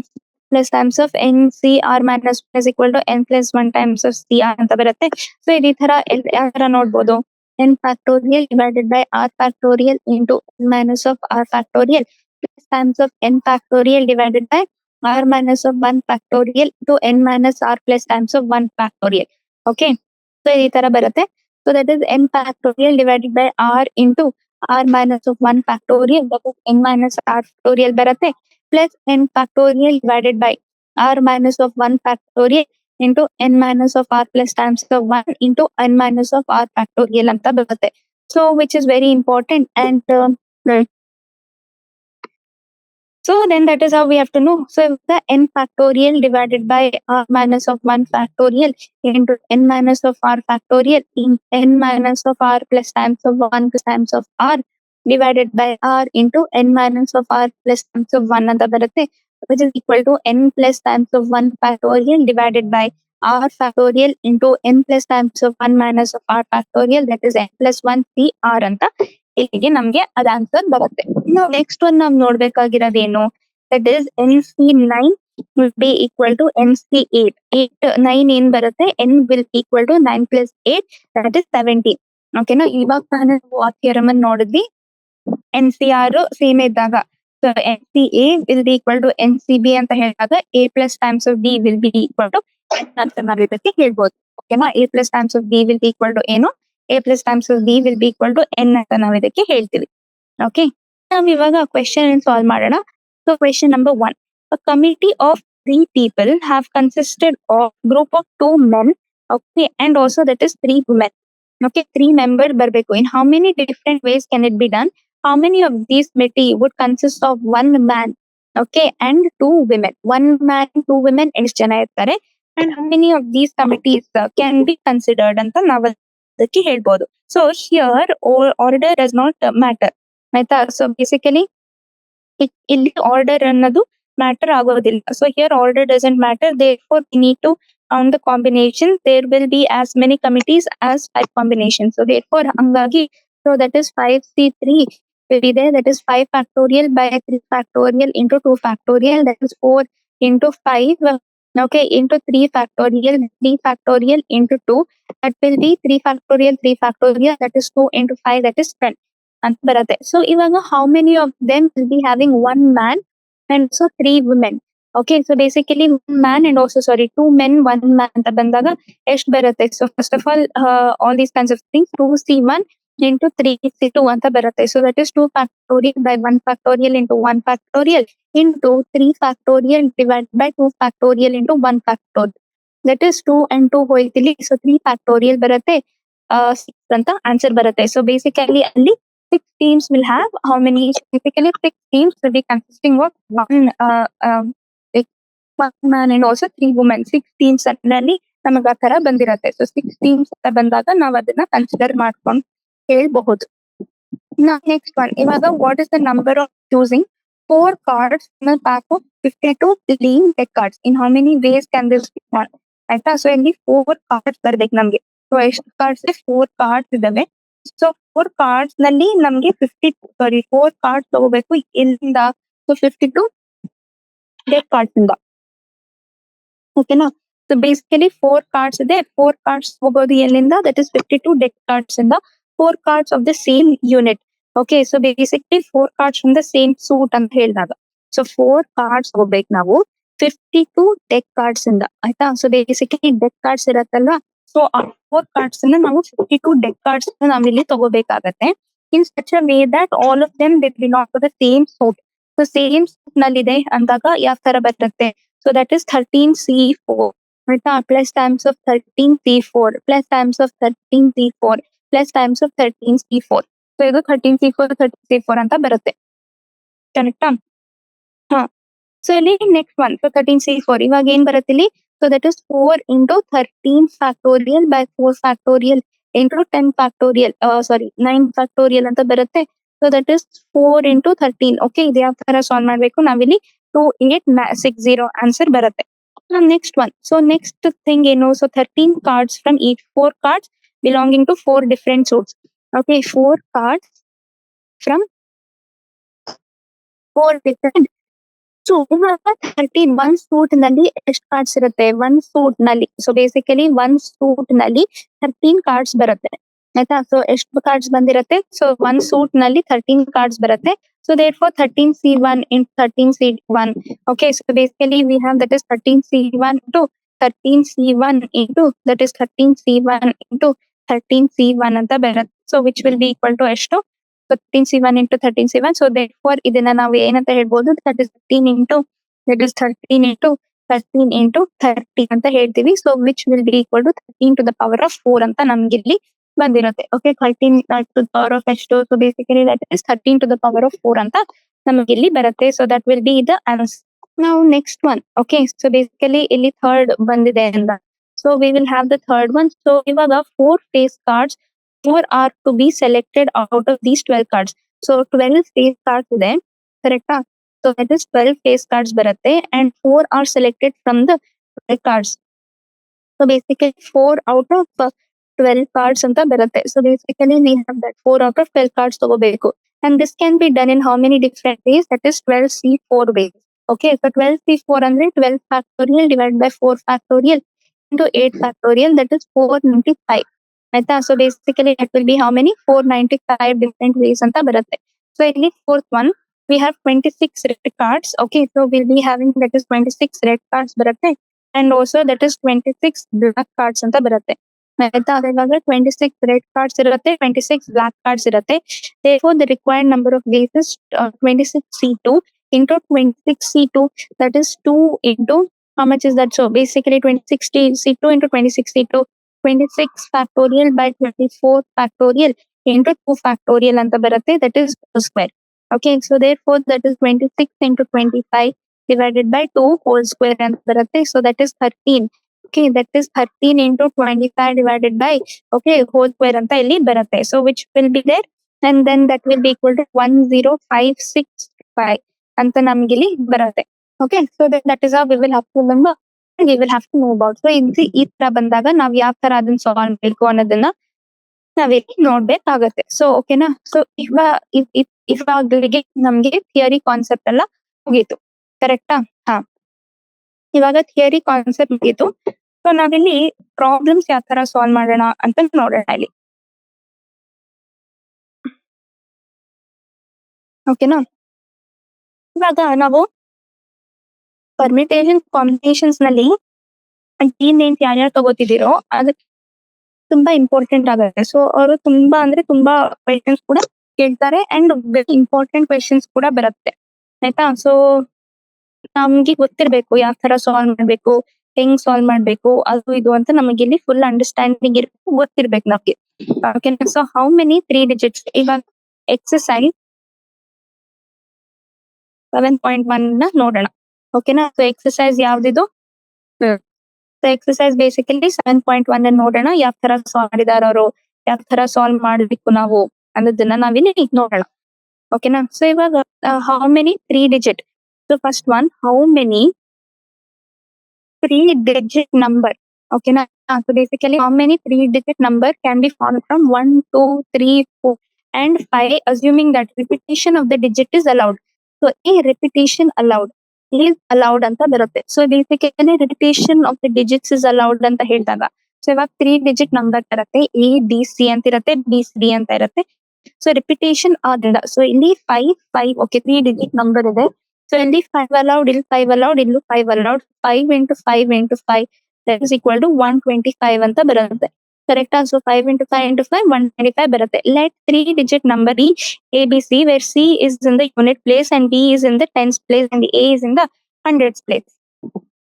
plus times of NCR minus 1 is equal to N plus 1 times of CR ಅಂತ ಬರುತ್ತೆ. So ಈ ತರ ಯಾವ ತರ ನೋಡ್ಬೋದು, N factorial divided by R factorial into N minus of R factorial plus times of N factorial divided by R minus of 1 factorial to N minus R plus times of 1 factorial. Okay, so ಈ ತರ ಬರುತ್ತೆ. So that is N factorial divided by R into R minus of 1 factorial, that is N minus R factorial ಬರುತ್ತೆ, plus N factorial divided by R minus of 1 factorial into N minus of R plus times of 1 into N minus of R factorial ಅಂತ ಬರುತ್ತೆ. So which is very important, and so then that is how we have to know. So if the N factorial divided by R minus of 1 factorial into N minus of R factorial in N minus of R plus times of 1 plus times of R divided by R into N minus of R plus times of 1 ಅಂತ ಬರುತ್ತೆ, which is equal to N plus times of 1 factorial divided by R factorial into N plus times of 1 minus of R factorial, that is N plus 1 CR ಅಂತ ಇಲ್ಲಿಗೆ ನಮ್ಗೆ ಅದ answer ಬರುತ್ತೆ. ನಾವು next one ನಾವ್ ನೋಡ್ಬೇಕಾಗಿರೋದೇನು, that is NC9 will be equal to NC8. 9 ಏನ್ ಬರುತ್ತೆ, N will equal to 9 plus 8, that is 17. ಓಕೆನಾ? ಇವಾಗ ನಾವು ಆ ಥಿಯರಮ್ ಅನ್ನು ನೋಡಿದ್ವಿ. NCR ಸೇಮ್ ಇದ್ದಾಗ, so NCA will be equal to NCB ಅಂತ ಹೇಳಿದಾಗ A plus times of D will be equal to N ಅಂತ ನಾವು ಇದಕ್ಕೆ ಹೇಳ್ಬೋದು. ಓಕೆನಾ? A plus times of D will be equal to ಏನು, A plus times of D will be equal to N ಅಂತ ನಾವು ಇದಕ್ಕೆ ಹೇಳ್ತೀವಿ. ಓಕೆ, ನಾವ್ ಇವಾಗ ಕ್ವೆಶ್ಚನ್ ಸಾಲ್ವ್ ಮಾಡೋಣ. So question number 1, a committee of 3 people have consisted of group of 2 men, okay, and also that is 3 women. Okay, 3 members ಬರಬೇಕು. In how many different ways can it be done? How many of these committee would consist of 1 man, okay, and 2 women? 1 man, 2 women ಎಷ್ಟು ಜನ ಇರ್ತಾರೆ, and how many of these committees can be considered ಅಂತ ನಾವು ಅದಕ್ಕೆ ಹೇಳ್ಬೋದು. So here order does not matter, ಆಯ್ತಾ? So basically ಇಲ್ಲಿ order ಅನ್ನೋದು ಮ್ಯಾಟರ್ ಆಗೋದಿಲ್ಲ. So here order doesn't matter, therefore we need to count the combination. There will be as many committees as 5 combinations. So therefore ಹಂಗಾಗಿ, so that is 5C3 will be there, that is 5 factorial by 3 factorial into 2 factorial, that is 4 into 5, okay, into 3 factorial, 3 factorial into 2, that will be 3 factorial, 3 factorial, that is 2 into 5, that is 10 ಅಂತ ಬರುತ್ತೆ. So ಇವಾಗ how many of them will be having 1 man and also 3 women? Okay, so basically 1 man and also 2 men, 1 man ಅಂತ ಬಂದಾಗ ಎಷ್ಟು ಬರುತ್ತೆ? So first of all these kinds of things, 2C1 into 3C2 ಅಂತ ಬರುತ್ತೆ. So that is 2 factorial by 1 factorial into 1 factorial into 3 factorial divided by 2 factorial into 1 factorial. That is 2 and 2 ಹೋಯ್ತಿಲ್ಲಿ, so 3 factorial ಬರುತ್ತೆ, 6 ಅಂತ answer ಬರುತ್ತೆ. So basically ಅಲ್ಲಿ 6 teams will have how many? Basically 6 teams will be consisting of 1 man and also 3 women. 6 teams ಅಲ್ಲಿ ನಮಗ ಆ ತರ ಬಂದಿರತ್ತೆ. So 6 teams ಅಂತ ಬಂದಾಗ ನಾವ್ ಅದನ್ನ ಕನ್ಸಿಡರ್ ಮಾಡ್ಕೊಂಡು ಹೇಳ್ಬಹುದು. ನೆಕ್ಸ್ಟ್ ಒನ್, ಇವಾಗ what is the number of choosing 4 cards in a pack of 52 playing deck cards? In how many ways can this be done? ಆಯ್ತಾ? ಸೊ ಇಲ್ಲಿ 4 cards ಬರ್ಬೇಕು ನಮ್ಗೆ. ಸೊ ಎಷ್ಟು ಕಾರ್ಡ್ಸ್? 4 cards ಇದಾವೆ. ಸೊ 4 cards ನಲ್ಲಿ ನಮ್ಗೆ 4 cards ತಗೋಬೇಕು. ಎಲ್ಲಿಂದ? ಸೊ 52 ಡೆಕ್ ಕಾರ್ಡ್ಸ್ ಇಂದ. ಓಕೆನಾ? ಸೊ ಬೇಸಿಕಲಿ 4 cards ಇದೆ. 4 cards ತಗೋಬಹುದು ಎಲ್ಲಿಂದ? ದಟ್ ಇಸ್ 52 ಡೆಕ್ ಕಾರ್ಡ್ಸ್ ಇಂದ. 4 cards of the same unit. Okay, so basically 4 cards from the same suit ಅಂತ ಹೇಳಿದಾಗ, ಸೊ 4 cards ತಗೋಬೇಕು ನಾವು 52 ಡೆಕ್ ಕಾರ್ಡ್ಸ್ ಇಂದ, ಆಯ್ತಾ? ಸೊ ಬೇಸಿಕಲಿ ಡೆಕ್ ಕಾರ್ಡ್ಸ್ ಇರತ್ತಲ್ವಾ, ಸೊ ಆ 4 cards ಅನ್ನ ನಾವು 52 ಡೆಕ್ ಕಾರ್ಡ್ಸ್ ನಾವ್ ಇಲ್ಲಿ ತಗೋಬೇಕಾಗತ್ತೆ. In such a way that all of them they belong to the same suit. So same suit ನಲ್ಲಿದೆ ಅಂದಾಗ ಯಾವ ತರ ಬರುತ್ತೆ? ಸೊ ದಟ್ ಇಸ್ 13C4, ಆಯ್ತಾ? Plus times of 13C4 plus times of 13C4 plus times of 13C4. So ಇದು 13C4 ಅಂತ ಬರುತ್ತೆ. ಕರೆಕ್ಟಾ? ಹಾ. ಸೊ ಇಲ್ಲಿ ನೆಕ್ಸ್ಟ್ ಒನ್, ಸೊ 13C4 ಇವಾಗ ಏನ್ ಬರುತ್ತೆ ಇಲ್ಲಿ? So that is 4 into 13 factorial by 4 factorial into 10 factorial, sorry 9 factorial ಅಂತ ಬರುತ್ತೆ. So that is 4 into 13. Okay, ಇದು ಯಾವ ತರ ಸಾಲ್ವ್ ಮಾಡ್ಬೇಕು? ನಾವಿಲ್ಲಿ 2860 ಆನ್ಸರ್ ಬರುತ್ತೆ. Next one, so next thing ಏನು? So 13 cards from each, 4 cards belonging to 4 different suits. Okay, 4 cards from 4 different. So ಇವಾಗ 13 ಒನ್ ಸೂಟ್ ನಲ್ಲಿ ಎಷ್ಟು ಕಾರ್ಡ್ಸ್ ಇರುತ್ತೆ? ಒನ್ ಸೂಟ್ ನಲ್ಲಿ, ಸೊ ಬೇಸಿಕಲಿ ಒನ್ ಸೂಟ್ ನಲ್ಲಿ 13 ಕಾರ್ಡ್ಸ್ ಬರುತ್ತೆ. ಆಯ್ತಾ? ಸೊ ಎಷ್ಟು ಕಾರ್ಡ್ಸ್ ಬಂದಿರುತ್ತೆ? ಸೊ ಒನ್ ಸೂಟ್ ನಲ್ಲಿ 13 ಕಾರ್ಡ್ಸ್ ಬರುತ್ತೆ. So therefore 13C1 into 13C1. Okay, so basically we have that is 13C1 into 13C1 into that is 13C1 into 13C1 ಅಂತ ಬರುತ್ತೆ. So which will be equal to ಎಷ್ಟು? 13C1 into 13C1. So therefore ಇದನ್ನ ನಾವು ಏನಂತ ಹೇಳ್ಬೋದು? that is 13 into 30 ಅಂತ ಹೇಳ್ತೀವಿ. So which will be equal to 13 to the power of 4 ಅಂತ ನಮ್ಗೆ ಇಲ್ಲಿ ಬಂದಿರುತ್ತೆ. Okay, 13 to the power of ಎಷ್ಟು? So basically that is 13 to the power of 4 ಅಂತ ನಮಗೆ ಇಲ್ಲಿ ಬರುತ್ತೆ. So that will be the answer. Now next one. Okay, so basically ಇಲ್ಲಿ ಥರ್ಡ್ ಬಂದಿದೆ ಅಂತ. So we will have the third one. So ಇವಾಗ 4 face cards, 4 are to be selected out of these 12 cards. So 12 face cards ಇದೆ, ಕರೆಕ್ಟಾ? So that is 12 face cards ಬರುತ್ತೆ and 4 are selected from the 12 cards. So basically 4 out of 12 cards ಅಂತ ಬರುತ್ತೆ. So basically we have that 4 out of 12 cards ತಗೋಬೇಕು. And this can be done in how many different ways? That is 12C4 ways. Okay, so 12C4 ಅಂದ್ರೆ 12 factorial divided by 4 factorial into 8 factorial, that is 495. ಆಯ್ತಾ? So basically that will be how many? 495 different ways ಅಂತ ಬರುತ್ತೆ. So ಇಲ್ಲಿ fourth one, we have 26 red cards. Okay, so we'll be having that is 26 red cards ಬರುತ್ತೆ and also that is 26 black cards ಅಂತ ಬರುತ್ತೆ. ಆಯ್ತಾ? ಇವಾಗ 26 red cards ಇರುತ್ತೆ, 26 block cards ಇರುತ್ತೆ. Therefore the required number of ways is 26C2 into 26C2, that is 2 into how much is that? So basically 26C2 into 26C2, 26 factorial by 24 factorial into 2 factorial ಅಂತ ಬರುತ್ತೆ, that is whole square. Okay, so therefore that is 26 into 25 divided by 2 whole square ಅಂತ ಬರುತ್ತೆ. So that is 13. Okay, that is 13 into 25 divided by, okay, whole square ಅಂತ ಇಲ್ಲಿ ಬರುತ್ತೆ. So which will be there, and then that will be equal to 10565 ಅಂತ ನಮ್ಗೆ ಇಲ್ಲಿ ಬರುತ್ತೆ. Okay, so that is how we will have to remember and we will have to know about. So ಈ ತರ ಬಂದಾಗ ನಾವ್ ಯಾವ ತರ ಅದನ್ನ ಸಾಲ್ವ್ ಮಾಡ್ಬೇಕು ಅನ್ನೋದನ್ನ ನಾವಿಲ್ಲಿ ನೋಡ್ಬೇಕಾಗತ್ತೆ. ಸೊ ಓಕೆನಾ? ಸೊ ಇವಾಗಲಿಗೆ ನಮ್ಗೆ ಥಿಯರಿ ಕಾನ್ಸೆಪ್ಟ್ ಎಲ್ಲ ಮುಗೀತು, ಕರೆಕ್ಟಾ? ಹಾ, ಇವಾಗ ಥಿಯರಿ ಕಾನ್ಸೆಪ್ಟ್ ಮುಗೀತು. ಸೊ ನಾವಿಲ್ಲಿ ಪ್ರಾಬ್ಲಮ್ಸ್ ಯಾವ ತರ ಸಾಲ್ವ್ ಮಾಡೋಣ ಅಂತ ನೋಡೋಣ ಇಲ್ಲಿ. ಓಕೆನಾ? ಇವಾಗ ನಾವು ಪರ್ಮಿಟೇಷನ್ ಕಾಂಬಿನೇಷನ್ಸ್ ನಲ್ಲಿ ಏನ್ ಯಾರ್ಯಾರು ತಗೋತಿದ್ದೀರೋ ಅದು ತುಂಬಾ ಇಂಪಾರ್ಟೆಂಟ್ ಆಗುತ್ತೆ. ಸೊ ಅವರು ತುಂಬಾ ಅಂದ್ರೆ ತುಂಬಾ ಕ್ವೆಶನ್ಸ್ ಕೂಡ ಕೇಳ್ತಾರೆ ಅಂಡ್ ವೆರಿ ಇಂಪಾರ್ಟೆಂಟ್ ಕ್ವೆಶನ್ಸ್ ಕೂಡ ಬರುತ್ತೆ. ಆಯ್ತಾ? ಸೊ ನಮ್ಗೆ ಗೊತ್ತಿರ್ಬೇಕು ಯಾವ ತರ ಸಾಲ್ವ್ ಮಾಡ್ಬೇಕು, ಹೆಂಗ್ ಸಾಲ್ವ್ ಮಾಡ್ಬೇಕು, ಅದು ಇದು ಅಂತ ನಮಗೆ ಇಲ್ಲಿ ಫುಲ್ ಅಂಡರ್ಸ್ಟ್ಯಾಂಡಿಂಗ್ ಇರ್ಬೇಕು, ಗೊತ್ತಿರ್ಬೇಕು ನಮ್ಗೆ. ಓಕೆನಾ? So how many 3 digits? ಇವಾಗ ಎಕ್ಸರ್ಸೈಸ್ 7.1 ನ ನೋಡೋಣ. ಓಕೆನಾ? ಸೊ ಎಕ್ಸರ್ಸೈಸ್ ಯಾವ್ದಿದು? ಸೊ ಎಕ್ಸರ್ಸೈಸ್ ಬೇಸಿಕಲಿ 7.1 ನೋಡೋಣ. ಯಾವ ತರ ಸಾಲ್ವ್ ಮಾಡಿದಾರ ಅವರು, ಯಾವ ತರ ಸಾಲ್ವ್ ಮಾಡ್ಬೇಕು ನಾವು ಅನ್ನೋದನ್ನ ನಾವಿಲ್ಲಿ ನೋಡೋಣ. ಓಕೆನಾ? ಸೊ ಇವಾಗ how many 3 digit? So first one, how many 3 digit number? ಓಕೆನಾ? So basically how many 3 digit number can be found from 1, 2, 3, 4 and 5 assuming that repetition of the digit is allowed. So ಈ repetition allowed is allowed ಅಂತ ಬರುತ್ತೆ. So basically repetition of the digits is allowed ಅಂತ ಹೇಳಿದಾಗ, so ಇವಾಗ 3 digit number ಇರುತ್ತೆ, ABC ಅಂತ ಇರುತ್ತೆ, BC ಅಂತ ಇರುತ್ತೆ. ಸೊ ರಿಪಿಟೇಷನ್ ಆದ್ರಿಂದ ಸೊ ಇಲ್ಲಿ 5 ಓಕೆ 3 digit ನಂಬರ್ ಇದೆ. ಸೊ ಇಲ್ಲಿ 5 allowed, ಇಲ್ಲಿ 5 allowed, ಇಲ್ಲೂ 5 allowed. 5 into 5 into 5 that is equal to 125 ಅಂತ ಬರುತ್ತೆ, ಕರೆಕ್ಟಾ? ಸೊ 5 into 5 into 5 125 ಬರುತ್ತೆ. Let 3 digit number be ABC where C is in the unit place and B is in the tens place and A is in the hundreds place.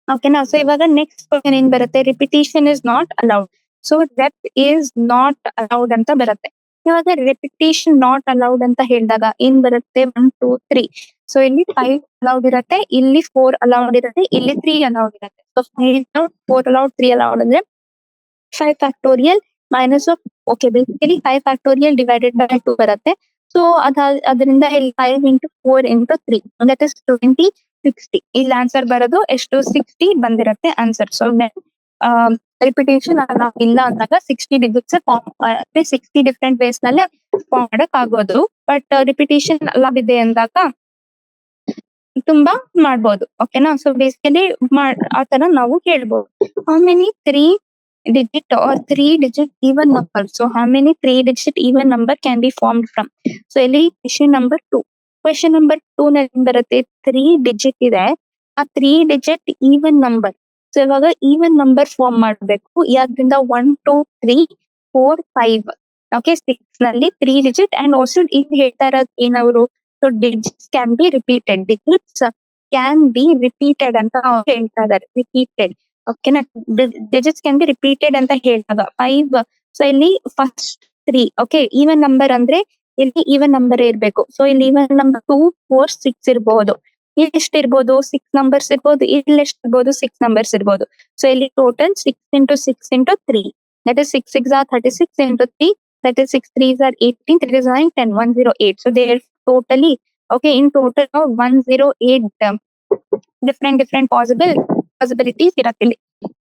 ಓಕೆನಾ? So ಇವಾಗ next question ಏನ್ ಬರುತ್ತೆ? Repetition is not allowed. So rep is not allowed ಅಂತ ಬರುತ್ತೆ. ಇವಾಗ repetition not allowed ಅಂತ ಹೇಳಿದಾಗ ಏನ್ ಬರುತ್ತೆ, 1 2 3. ಸೊ ಇಲ್ಲಿ 5 ಅಲೌಡ್ ಇರುತ್ತೆ, ಇಲ್ಲಿ 4 ಅಲೌಡ್ ಇರುತ್ತೆ, ಇಲ್ಲಿ 3 ಅಲೌಡ್ ಇರುತ್ತೆ. ಸೊ 4 ಅಲೌಡ್ 3 ಅಲೌಡ್ ಅಂದ್ರೆ 5 factorial minus of, okay, basically 5 factorial divided by 2 ಬರುತ್ತೆ. ಸೊ ಅದರಿಂದ ಇಲ್ಲಿ 5 ಇಂಟು 4 ಇಂಟು 3 ದಟ್ ಇಸ್ 20 60. ಇಲ್ಲಿ ಆನ್ಸರ್ ಬರೋದು ಎಷ್ಟು, 60 ಬಂದಿರುತ್ತೆ ಆನ್ಸರ್. ಸೊ ರಿಪಿಟೇಷನ್ ಇಲ್ಲ ಅಂದಾಗ 60 ಡಿಜಿಟ್ಸ್ ಫಾರ್ಮ್, 60 ಡಿಫ್ರೆಂಟ್ ವೇಸ್ ನಲ್ಲೇ ಫಾರ್ಮ್ ಮಾಡಕ್ ಆಗೋದು. ಬಟ್ ರಿಪಿಟೇಷನ್ ಇದೆ ಅಂದಾಗ ತುಂಬಾ ಮಾಡ್ಬೋದು. ಓಕೆನಾ. ಸೊ ಬೇಸಿಕಲಿ ಆ ತರ ನಾವು ಹೇಳ್ಬೋದು. How many 3 digit or 3 digit even number? So how many 3 digit even number can be formed from? So ಇಲ್ಲಿ question number 2. Question number 2 ನಲ್ಲಿ ಬರುತ್ತೆ 3 digit ಇದೆ, ಆ 3 digit even number. ಸೊ ಇವಾಗ ಈವನ್ ನಂಬರ್ ಫಾರ್ಮ್ ಮಾಡಬೇಕು. ಯಾವ್ದ್ರಿಂದ 1 2 3 4 5. ಓಕೆ, 6 ನಲ್ಲಿ 3 digit and also ಈಗ ಹೇಳ್ತಾ ಇರೋದು ಏನವರು, so digits can be repeated, digits can be repeated ಅಂತ ಅವ್ರು ಹೇಳ್ತಾ ಇದಾರೆ. ರಿಪೀಟೆಡ್, ಓಕೆನಾ. ಡಿಜಿಟ್ಸ್ ಕ್ಯಾನ್ ಬಿ ರಿಪೀಟೆಡ್ ಅಂತ ಹೇಳಿದಾಗ 5. ಸೊ ಇಲ್ಲಿ ಫಸ್ಟ್ 3, ಓಕೆ, ಈವನ್ ನಂಬರ್ ಅಂದ್ರೆ ಇಲ್ಲಿ ಈವನ್ ನಂಬರ್ ಇರ್ಬೇಕು. ಸೊ ಇಲ್ಲಿ ಈವನ್ ನಂಬರ್ 2 4 6 ಇರ್ಬಹುದು. ಇಲ್ಲಿ ಎಷ್ಟು ಇರ್ಬೋದು, 6 ನಂಬರ್ಸ್ ಇರ್ಬೋದು. ಇಲ್ಲಿ ಎಷ್ಟು ಇರ್ಬೋದು, 6 ನಂಬರ್ಸ್ ಇರ್ಬೋದು. ಸೊ ಇಲ್ಲಿ total 6 into 6 into 3, that is 6 6 are 36 into 3, that is 6 3s are 18, 3 is 9 10 108. So they are totally, okay, in total of 108 different possibilities ಇರತ್ತೆ ಇಲ್ಲಿ,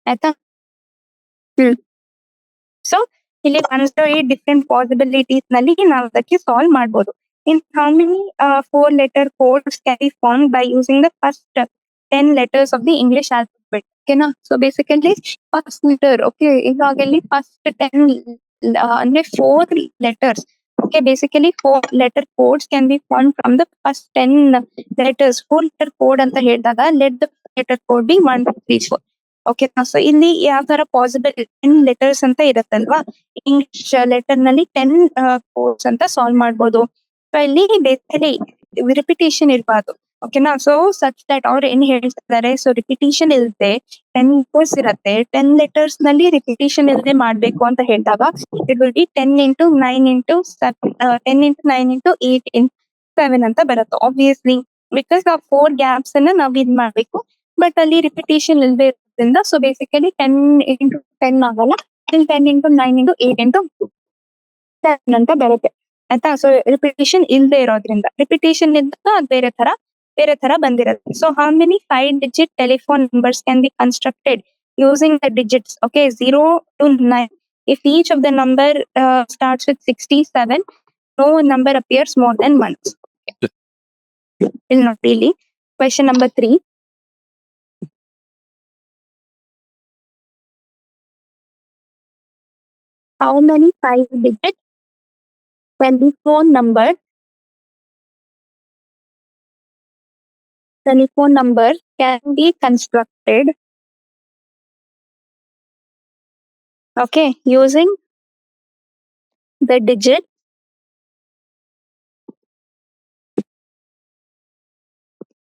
ಆಯ್ತಾ. ಸೊ ಇಲ್ಲಿ 108 ಡಿಫ್ರೆಂಟ್ ಪಾಸಿಬಿಲಿಟೀಸ್ ನಲ್ಲಿ ನಾವು ಅದಕ್ಕೆ ಸಾಲ್ವ್ ಮಾಡ್ಬೋದು. In how many 4-letter codes can be formed by using the first 10 letters of the English alphabet? Okay, na? So basically first letter, okay, ಇವಾಗಲ್ಲಿ first 10 ಅಂದ್ರೆ 4 letters. Okay, basically 4-letter codes can be formed from the first 10 letters. 4-letter code ಅಂತ ಹೇಳಿದಾಗ let the letter code be 1 2 3 4. Okay, so ಇಲ್ಲಿ ಯಾವ ತರ possible 10 letters ಅಂತ ಇರತ್ತಲ್ವಾ, English letter ನಲ್ಲಿ 10 codes ಅಂತ solve ಮಾಡ್ಬೋದು. ಸೊ ಇಲ್ಲಿ ಬೇಸಿಕಲಿ ರಿಪಿಟೇಷನ್ ಇರಬಾರ್ದು. ಓಕೆನಾ. ಸೊ ಸಚ್ ದಟ್ ಅವ್ರು ಏನ್ ಹೇಳ್ತಿದ್ದಾರೆ, ಸೊ ರಿಪಿಟೇಷನ್ ಇಲ್ಲದೆ 10 ಕೋಡ್ಸ್ ಇರತ್ತೆ, 10 ಲೆಟರ್ಸ್ ನಲ್ಲಿ ರಿಪಿಟೇಷನ್ ಇಲ್ಲದೆ ಮಾಡ್ಬೇಕು ಅಂತ ಹೇಳಿದಾಗ it will be 10 into 9 into 10 into 9 into 8 into 7 ಅಂತ ಬರುತ್ತೆ. ಆಬ್ವಿಯಸ್ಲಿ ಬಿಕಾಸ್ ಆ 4 ಗ್ಯಾಪ್ಸ್ ಅನ್ನ ನಾವ್ ಇದ್ ಮಾಡ್ಬೇಕು, ಬಟ್ ಅಲ್ಲಿ ರಿಪಿಟೇಷನ್ ಇಲ್ಲದೆ ಇರೋದ್ರಿಂದ ಸೊ ಬೇಸಿಕಲಿ 10 ಇಂಟು 10 ಆಗಲ್ಲ, 10 ಇಂಟು 9 ಇಂಟು 8 ಇಂಟು 7 ಅಂತ ಬರುತ್ತೆ, ಆಯ್ತಾ. ಸೊ ರಿಪಿಟೇಷನ್ ಇಲ್ಲದೆ ಇರೋದ್ರಿಂದ, ರಿಪಿಟೇಷನ್ ಇದ್ದಾಗ ಅದು ಬೇರೆ ತರ ಬಂದಿರುತ್ತೆ. So how many 5-digit telephone numbers can be constructed using the digits, okay, 0 to 9 if each of the number starts with 67, no number appears more than once. Will not really. Question number 3. How many 5-digit telephone number can be constructed, okay, using the digit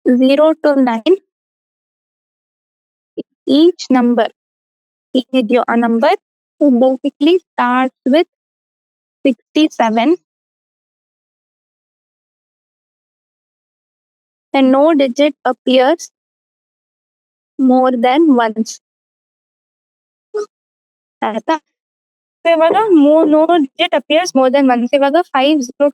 0 to 9? Each number, a number basically starts with 67 and no digit appears more than once. ಆಯ್ತಾ. So ಇವಾಗ no digit appears more than once. ಇವಾಗ 5 0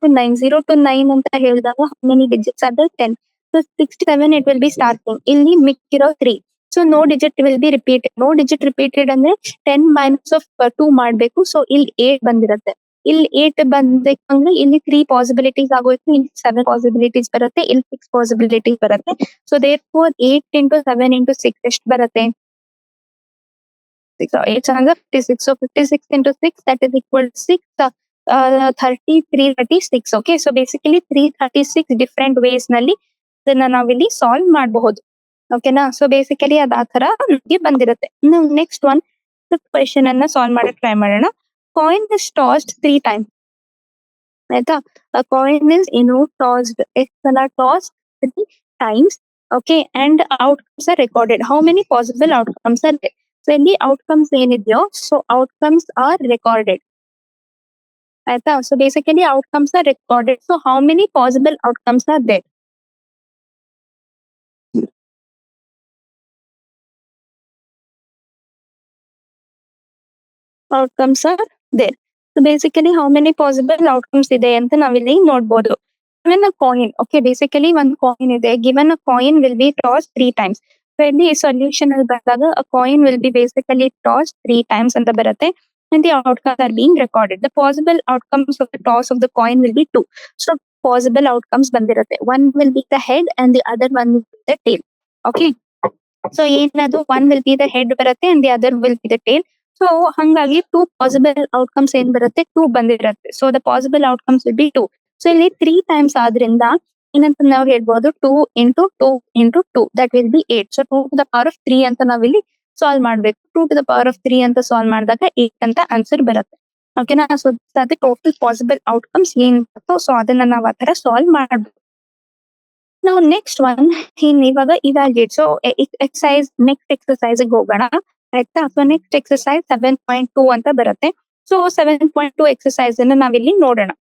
to 9 ಅಂತ ಹೇಳಿದಾಗ how many digits are there? 10. So 67 it will be starting. ಇಲ್ಲಿ ಮಿಕ್ಕಿರೋ 3. So no digit will be repeated. No digit repeated ಅಂದ್ರೆ 10 minus of 2 ಮಾಡ್ಬೇಕು. So ಇಲ್ಲಿ 8 ಬಂದಿರುತ್ತೆ. ಇಲ್ಲಿ 8 ಬಂದ್ರೆ ಇಲ್ಲಿ 3 ಪಾಸಿಬಿಲಿಟೀಸ್ ಆಗೋಯ್ತು, ಇಲ್ಲಿ 7 ಪಾಸಿಬಿಲಿಟೀಸ್ ಬರುತ್ತೆ, ಇಲ್ಲಿ 6 ಪಾಸಿಬಿಲಿಟೀಸ್ ಬರುತ್ತೆ. ಸೊ therefore 8 into 7 into 6 ಎಷ್ಟು ಬರುತ್ತೆ? 8 56. So 56 into 6, that is equal to 6. 336. Okay, so basically 336 different ways ನಲ್ಲಿ ಇದನ್ನ ನಾವಿಲ್ಲಿ ಸಾಲ್ವ್ ಮಾಡಬಹುದು. ಓಕೆನಾ. ಸೊ ಬೇಸಿಕಲಿ ಅದ್ ಆ ತರ ನಮ್ಗೆ ಬಂದಿರುತ್ತೆ. ನೆಕ್ಸ್ಟ್ ಒನ್ ಕ್ವೆಶನ್ ಅನ್ನ ಸಾಲ್ವ್ ಮಾಡಕ್ ಟ್ರೈ ಮಾಡೋಣ. Coin is tossed 3 times. ಆಯ್ತಾ. Coin is tossed, toss 3 times. Okay, and outcomes are recorded. How many possible outcomes are there? So ಇಲ್ಲಿ ಔಟ್ಕಮ್ಸ್ ಏನಿದೆಯೋ ಸೊ ಔಟ್ಕಮ್ಸ್ ಆರ್ ರೆಕಾರ್ಡೆಡ್ ಆಯ್ತಾ. So basically outcomes are recorded. So how many possible outcomes are there? Outcomes are there. So basically how many possible outcomes ಇದೆ ಅಂತ ನಾವಿಲ್ಲಿ ನೋಡ್ಬೋದು. Given a coin, okay, basically ಒಂದು coin ಇದೆ. Given a coin will be toss 3 times. So ಇಲ್ಲಿ solution ಅಲ್ಲಿ ಬಂದಾಗ a coin will be basically toss 3 times ಅಂತ ಬರುತ್ತೆ. And the outcomes are being recorded. The possible outcomes of the toss of the coin will be 2. So possible outcomes ಬಂದಿರುತ್ತೆ. One will be the head and the other one will be the tail. Okay. So ಏನದು one will be the head ಬರುತ್ತೆ and the other will be the tail. So ಹಂಗಾಗಿ 2 possible outcomes ಏನ್ ಬರುತ್ತೆ 2 ಬಂದಿರುತ್ತೆ. So the possible outcomes will be 2. So ಇಲ್ಲಿ 3 times ಆದ್ರಿಂದ ಏನಂತ ನಾವು ಹೇಳ್ಬೋದು 2 into 2 into 2 that will be 8. So 2 to the power of 3 ಅಂತ ನಾವಿಲ್ಲಿ ಸಾಲ್ವ್ ಮಾಡ್ಬೇಕು. 2 to the power of 3 ಅಂತ ಸಾಲ್ವ್ ಮಾಡಿದಾಗ 8 ಅಂತ ಆನ್ಸರ್ ಬರುತ್ತೆ. ಓಕೆನಾ. ಸೊ ಅದು ಟೋಟಲ್ ಪಾಸಿಬಲ್ ಔಟ್ಕಮ್ಸ್ ಏನ್ ಬರುತ್ತೋ ಸೊ ಅದನ್ನ ನಾವು ಆ ತರ ಸಾಲ್ವ್ ಮಾಡ್ಬೇಕು. ನಾವು ನೆಕ್ಸ್ಟ್ ಒನ್ ಇವಾಗ evaluate. So exercise next exercise ಹೋಗೋಣ ಆಯ್ತಾ. ಸೊ ನೆಕ್ಸ್ಟ್ ಎಕ್ಸಸೈಸ್ 7.2 ಅಂತ ಬರುತ್ತೆ. ಸೊ 7.2 ಎಕ್ಸಸೈಸ್ ಅನ್ನ ನಾವಿಲ್ಲಿ ನೋಡೋಣ.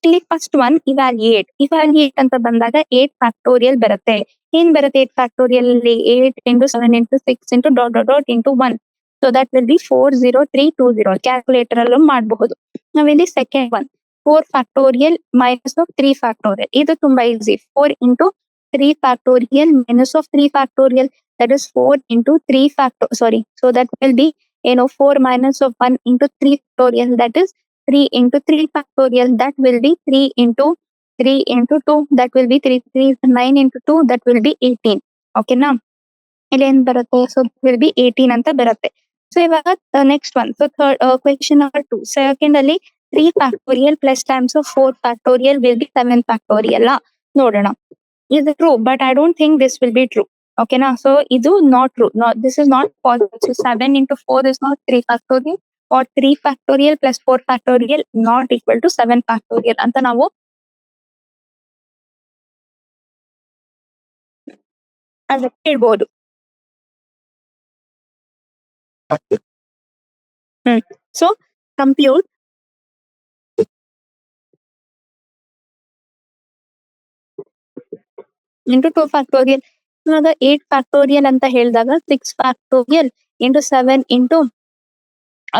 ಇಲ್ಲಿ ಫಸ್ಟ್ ಒನ್ ಇವ್ಯಾಲ್ಯೂಯೇಟ್. ಇವ್ಯಾಲ್ಯೂಯೇಟ್ ಅಂತ ಬಂದಾಗ 8 ಫ್ಯಾಕ್ಟೋರಿಯಲ್ ಬರುತ್ತೆ. ಏನ್ ಬರುತ್ತೆ 8 ಫ್ಯಾಕ್ಟೋರಿಯಲ್ ಅಲ್ಲಿ 8 into 7 into 6 into dot dot dot into 1. So that will B 40320. Calculator ಅಲ್ಲೂ ಮಾಡಬಹುದು. ನಾವಿಲ್ಲಿ second one 4 factorial minus of 3 factorial. ಇದು ತುಂಬಾ easy. 4 into 3 factorial minus of 3 factorial, that is 4 into 3 factor, sorry, so that will be 4 minus of 1 into 3 factorial, that is 3 into 3 factorial, that will be 3 into 3 into 2, that will be 3 3 9 into 2, that will be 18. Okay na. ಇಲ್ಲಿ ಏನ್ ಬರುತ್ತೆ so will be 18 ಅಂತ ಬರುತ್ತೆ. So ಇವಾಗ next one. So third question number 2. Second ಅಲ್ಲಿ 3 factorial plus times of 4 factorial will be 7 factorial ನೋಡೋಣ. Is it true? But I don't think this will be true. Okay na. So idu not true. No, this is not possible. So 7 into 4 is not 3 factorial, or 3 factorial plus 4 factorial not equal to 7 factorial ಅಂತ ನಾವು ಅದಕ್ಕೆ ಹೇಳ್ಬೋದು. So compute into 2 factorial. ಇವಾಗ 8 factorial ಅಂತ ಹೇಳಿದಾಗ 6 factorial into 7 into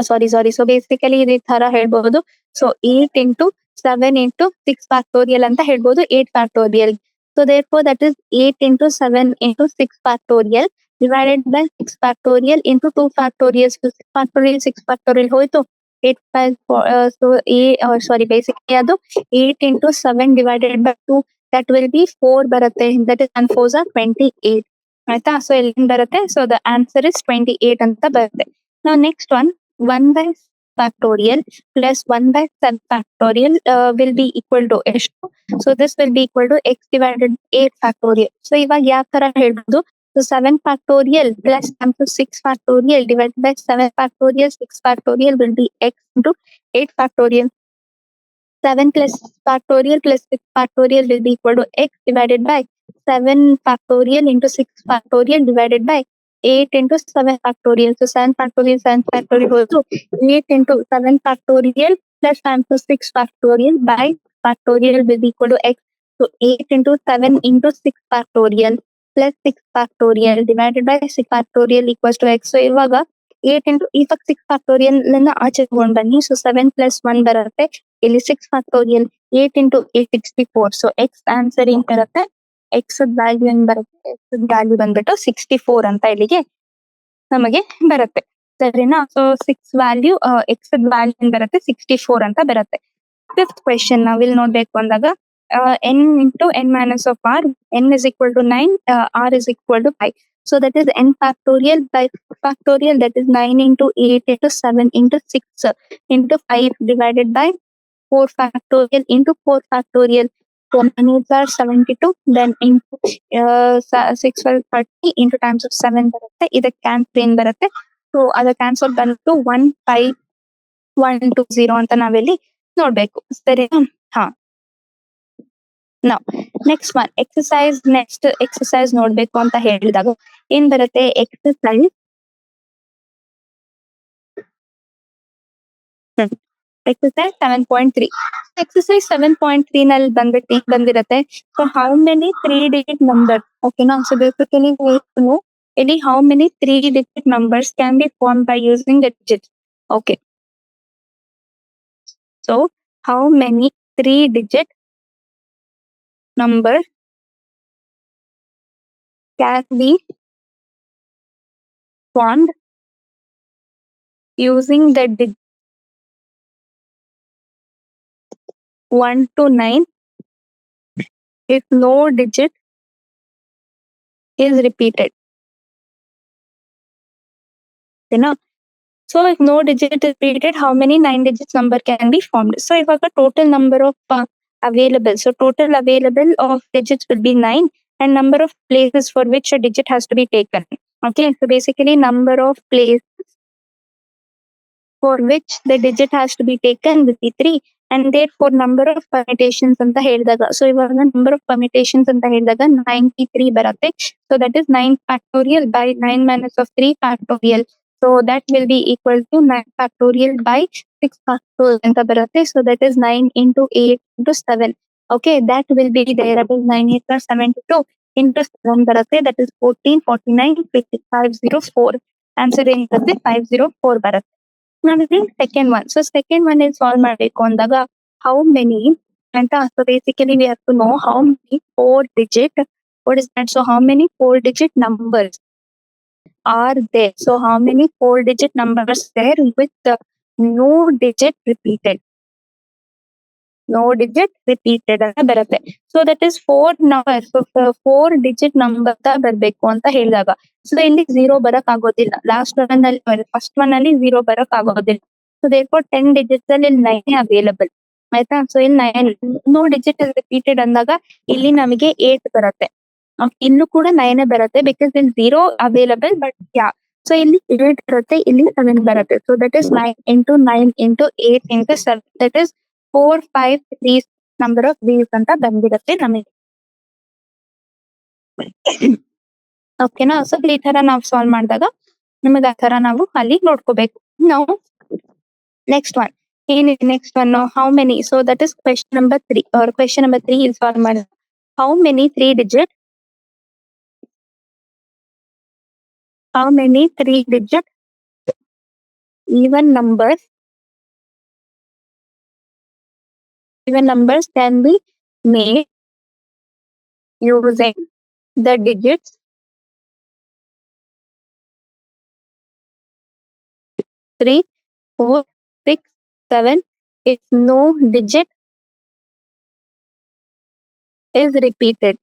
ಸಾರಿ. So basically ಈ ತರ ಹೇಳ್ಬಹುದು. ಸೊ 8 into 7 into 6 ಫ್ಯಾಕ್ಟೋರಿಯಲ್ ಅಂತ ಹೇಳ್ಬೋದು 8 factorial. So therefore that is 8 into 7 into 6 factorial divided by 6 factorial into 2 factorial. So 6 factorial 6 factorial ಹೋಯ್ತು. 8 so ಸಾರಿ basically ಅದು 8 into 7 divided by 2, that will be 4 ಬರುತ್ತೆ. that is 1 4s are 28 ಆಯ್ತಾ. So ಇಲ್ಲಿ ಬರುತ್ತೆ. So the answer is 28 ಅಂತ ಬರುತ್ತೆ. ನಾವು next one 1 by factorial plus 1 by 7 factorial will be equal to ಎಷ್ಟು. So this will be equal to x divided by 8 factorial. So ಇವಾಗ ಯಾವ ತರ ಹೇಳ್ಬೋದು. So 7 factorial plus 6 factorial divided by 7 factorial 6 factorial will be x into 8 factorial. 7 plus factorial plus 6 factorial will be equal to x divided by 7 factorial into 6 factorial divided by 8 into 7 factorial. So 7 factorial also 8 into 7 factorial plus times 6 factorial by factorial will be equal to x. So 8 into 7 into 6 factorial plus 6 factorial divided by 6 factorial equals to x. So ಇವಾಗ 8 into ಇವಾಗ 6 factorial ಅನ್ನ ಆಚೆ ತಗೊಂಡ್ ಬನ್ನಿ. So 7 plus 1 ಬರುತ್ತೆ. ಇಲ್ಲಿ 6 factorial 8 into 8 64. So x answer ಏನ್ ಬರುತ್ತೆ. x ವ್ಯಾಲ್ಯೂ ಏನ್ ಬರುತ್ತೆ. x ವ್ಯಾಲ್ಯೂ ಬಂದ್ಬಿಟ್ಟು 64 ಅಂತ ಇಲ್ಲಿಗೆ ನಮಗೆ ಬರುತ್ತೆ. ಸರಿನಾ. ಸೊ 6 ವ್ಯಾಲ್ಯೂ x ವ್ಯಾಲ್ಯೂ ಏನ್ ಬರುತ್ತೆ 64 ಅಂತ ಬರುತ್ತೆ. ಫಿಫ್ತ್ ಕ್ವೆಶ್ಚನ್ ನಾವಿಲ್ಲಿ ನೋಡ್ಬೇಕು ಅಂದಾಗ n into n minus of r, n is equal to 9, r is equal to 5. So that is n factorial by factorial, that is 9 into 8 into 7 into 6 into 5 divided by 4 factorial into 4 factorial. So 9 8s are 72, then into 6 12 30 into times of 7 ಬರುತ್ತೆ. ಇದಕ್ಕೆ cancel ಏನ್ ಬರುತ್ತೆ. So ಅದ cancel ಬಂದು 1 5 1 2 0 ಅಂತ ನಾವಿಲ್ಲಿ ನೋಡ್ಬೇಕು. ಸರಿನಾ. ಹಾ. ನಾವು ನೆಕ್ಸ್ಟ್ ಒನ್ ನೆಕ್ಸ್ಟ್ ಎಕ್ಸಸೈಸ್ ನೋಡ್ಬೇಕು ಅಂತ ಹೇಳಿದಾಗ ಏನ್ ಬರುತ್ತೆ. Exercise exercise 7.3. ಎಕ್ಸಸೈಸ್ 7.3 ನಲ್ಲಿ ಬಂದ್ಬಿಟ್ಟು ಬಂದಿರತ್ತೆ. So how many 3-digit number, ಓಕೆನಾ? ಸೊ ಬೇಸಿಕಲಿ ಇಲ್ಲಿ how many 3-digit numbers can be formed by using the digits. Okay. So how many 3-digit numbers can be formed using the digit 1 to 9 if no digit is repeated. ಓಕೆನಾ? So if no digit is repeated, how many 9 digits number can be formed? So ಇವಾಗ total number of available. So total available of digits will be 9 and number of places for which a digit has to be taken. Okay, so basically number of places for which the digit has to be taken will be 3 and therefore number of permutations ಅಂತ ಹೇಳಿದಾಗ, so ಇವಾಗ number of permutations ಅಂತ ಹೇಳಿದಾಗ 93 ಬರುತ್ತೆ. So that is 9 factorial by 9 minus of 3 factorial. So that will be equal to 9 factorial by 6 factorial ಅಂತ ಬರುತ್ತೆ. So that is 9 into 8 into 7. Okay, that will be there. That is 9 8 plus 72 into 7 ಬರುತ್ತೆ. That is 14 49 50 504. Answer ಏನು ಬರುತ್ತೆ? 504 ಬರುತ್ತೆ. Now the second one. So second one is solve ಮಾಡಬೇಕು ಅಂದಾಗ how many ಅಂತ. So basically we have to know how many 4-digit. What is that? So how many 4-digit numbers are there? So how many 4-digit numbers there with no digit repeated? No digit repeated ಅಂತ ಬರುತ್ತೆ. So that is 4 numbers. So 4-digit number ಅಂತ ಬರ್ಬೇಕು ಅಂತ ಹೇಳಿದಾಗ, so ಇಲ್ಲಿ 0 ಬರಕ್ ಆಗೋದಿಲ್ಲ. Last one ಅಲ್ಲಿ ಫಸ್ಟ್ ಒನ್ ಅಲ್ಲಿ 0 ಬರಕ್ ಆಗೋದಿಲ್ಲ. ಸೊ therefore 10 digits ಅಲ್ಲಿ 9 ಅವೈಲಬಲ್ ಆಯ್ತಾ. ಸೊ ಇಲ್ಲಿ 9 ನೋ ಡಿಜಿಟ್ ರಿಪೀಟೆಡ್ ಅಂದಾಗ ಇಲ್ಲಿ ನಮಗೆ 8 ಬರುತ್ತೆ. ಇಲ್ಲೂ ಕೂಡ 9 ಬರುತ್ತೆ ಬಿಕಾಸ್ ಇಲ್ಲಿ 0 ಅವೈಲಬಲ್ ಬಟ್ ಯಾ. ಸೊ ಇಲ್ಲಿ 8 ಬರುತ್ತೆ, ಇಲ್ಲಿ 7 ಬರುತ್ತೆ. So that is 9 into 9 into 8 into 7. That is 4 5 3 number of views ಅಂತ ಬಂದಿರುತ್ತೆ ನಮಗೆ. ಓಕೆನಾ? ಸೊ ಈ ತರ ನಾವು ಸಾಲ್ವ್ ಮಾಡಿದಾಗ ನಮಗೆ ಆ ತರ ನಾವು ಅಲ್ಲಿ ನೋಡ್ಕೋಬೇಕು. ನಾವು ನೆಕ್ಸ್ಟ್ ಒನ್ ಏನಿದೆ? Next one how many. So that is question number 3 or question number 3 ಇಲ್ಲಿ ಸಾಲ್ವ್ ಮಾಡಿ how many 3-digit even numbers can be made using the digits 3 4 6 7 if no digit is repeated.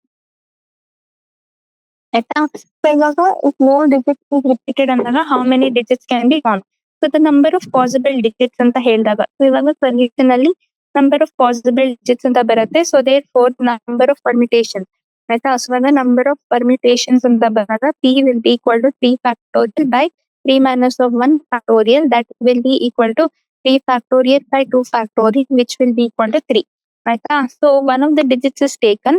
ಆಯ್ತಾ? So ಇವಾಗ if no digit is repeated ಅಂದಾಗ how many digits can be found? So the number of possible digits ಅಂತ ಹೇಳಿದಾಗ, so ಇವಾಗ condition ಅಲ್ಲಿ number of possible digits ಅಂತ ಬರುತ್ತೆ. So therefore number of permutations ಆಯ್ತಾ. ಸೊ ಇವಾಗ number of permutations ಅಂತ ಬಂದಾಗ p will be equal to 3 factorial by 3 minus of 1 factorial. That will be equal to 3 factorial by 2 factorial which will be equal to 3 ಆಯ್ತಾ. So one of the digits is taken.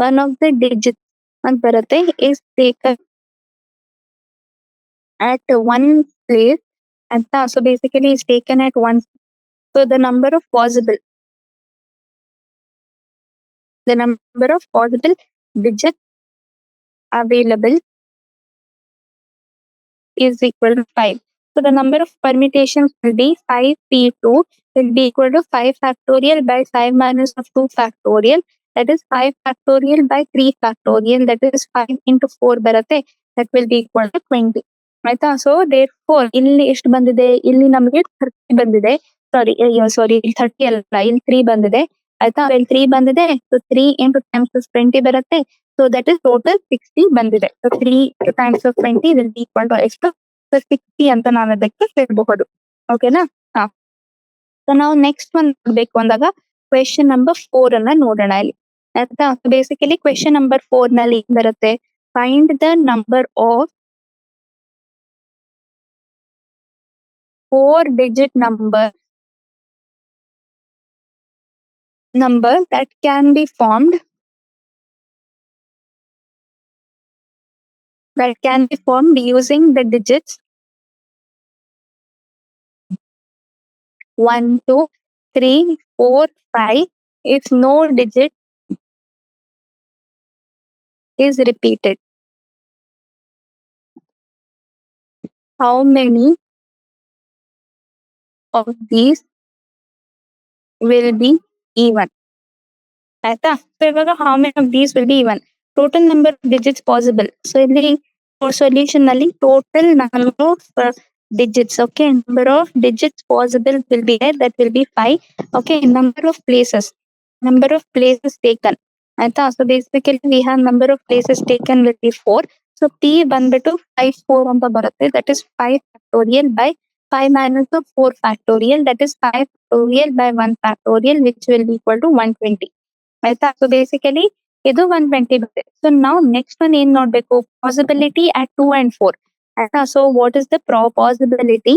One of the digits ಅಂತ ಬರುತ್ತೆ is taken at one place ಅಂತ. So basically is taken at one. So the number of possible digits available is equal to 5. So the number of permutations will be 5p2 will be equal to 5 factorial by 5 minus of 2 factorial. That is 5 factorial by 3 factorial. That is 5 into 4 ಬರುತ್ತೆ. That will be equal to 20. ಆಯ್ತಾ. So therefore ಇಲ್ಲಿ ಎಷ್ಟು ಬಂದಿದೆ? ಇಲ್ಲಿ ನಮಗೆ 30 ಬಂದಿದೆ. ಸಾರಿ 30 ಅಲ್ಲ, ಇಲ್ಲಿ 3 ಬಂದಿದೆ ಆಯ್ತಾ. ಇಲ್ಲಿ 3 ಬಂದಿದೆ. ಸೊ 3 into times of 20 ಬರುತ್ತೆ. ಸೊ ದಟ್ ಇಸ್ ಟೋಟಲ್ 60 ಬಂದಿದೆ. So 3 times of 20 will be equal to ಎಷ್ಟು? ಸೊ 60 ಅಂತ ನಾವು ಅದಕ್ಕೆ ಹೇಳ್ಬಹುದು. ಓಕೆನಾ? ಹಾ. ಸೊ ನಾವು ನೆಕ್ಸ್ಟ್ ಒನ್ ಬೇಕು ಅಂದಾಗ ಕ್ವೆಶನ್ ನಂಬರ್ 4 ಅನ್ನ ನೋಡೋಣ ಇಲ್ಲಿ ಆಯ್ತಾ. ಬೇಸಿಕಲಿ ಕ್ವೆಶನ್ ನಂಬರ್ 4 ನಲ್ಲಿ ಬರುತ್ತೆ find the number of 4-digit number that can be formed using the digits 1, 2, 3, 4, 5. If no digit is repeated, how many of these will be even? ಆಯ್ತಾ? So ಇವಾಗ how many of these will be even? Total number of digits possible. So ಇಲ್ಲಿ solution ನಲ್ಲಿ total number of digits. Okay, number of digits possible will be there. That will be 5. Okay, number of places. Number of places taken. ಆಯ್ತಾ? So basically we have number of places taken will be 4. So P ಬಂದ್ಬಿಟ್ಟು 5 4 ಅಂತ ಬರುತ್ತೆ. That is 5 factorial by 5 minus of 4 factorial. That is 5 factorial by 1 factorial, which will be equal to 120. ಆಯ್ತಾ? So basically ಇದು 120 ಬರುತ್ತೆ. So ನಾವು next one ಏನ್ ನೋಡ್ಬೇಕು? Possibility at 2 and 4. ಆಯ್ತಾ? So what is the possibility?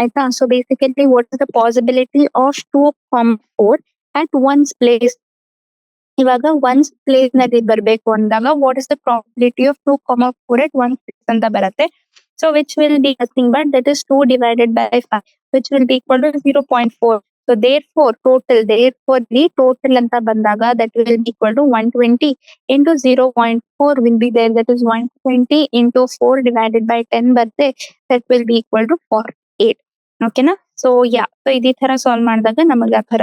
ಆಯ್ತಾ? So basically what is the possibility of 2, 4 at ones place? ಇವಾಗ ones place ನಲ್ಲಿ ಬರಬೇಕು ಅಂದಾಗ what is the probability of 2, 4 at 1 6 ಅಂತ ಬರುತ್ತೆ. So which will be nothing but that is 2 divided by 5, which will be equal to 0.4. So therefore total ಅಂತ ಬಂದಾಗ that will be equal to 120 into 0.4 will be there, that is 120 into 4 divided by 10 ಬರುತ್ತೆ, that will be equal to 48. ಓಕೆನಾ? So so ಇದೇ ತರ solve ಮಾಡಿದಾಗ ನಮಗೆ ಆ ತರ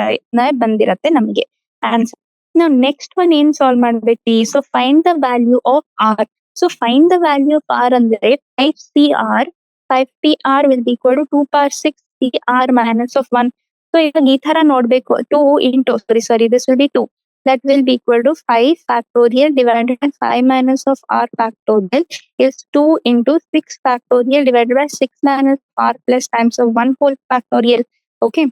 ಬಂದಿರತ್ತೆ ನಮಗೆ ಆನ್ಸರ್. ನಾವು ನೆಕ್ಸ್ಟ್ ಒನ್ ಏನ್ ಸಾಲ್ವ್ ಮಾಡ್ಬೇಕು? So find the value of r. So find the value of r ಅಂದ್ರೆ 5CR 5PR will be equal to 2 power 6CR minus of 1. So ಇವಾಗ ಈ ತರ ನೋಡ್ಬೇಕು. 2 into this will be 2. That will be equal to 5 factorial divided by 5 minus of r factorial is 2 into 6 factorial divided by 6 minus r plus times of 1 whole factorial. Okay.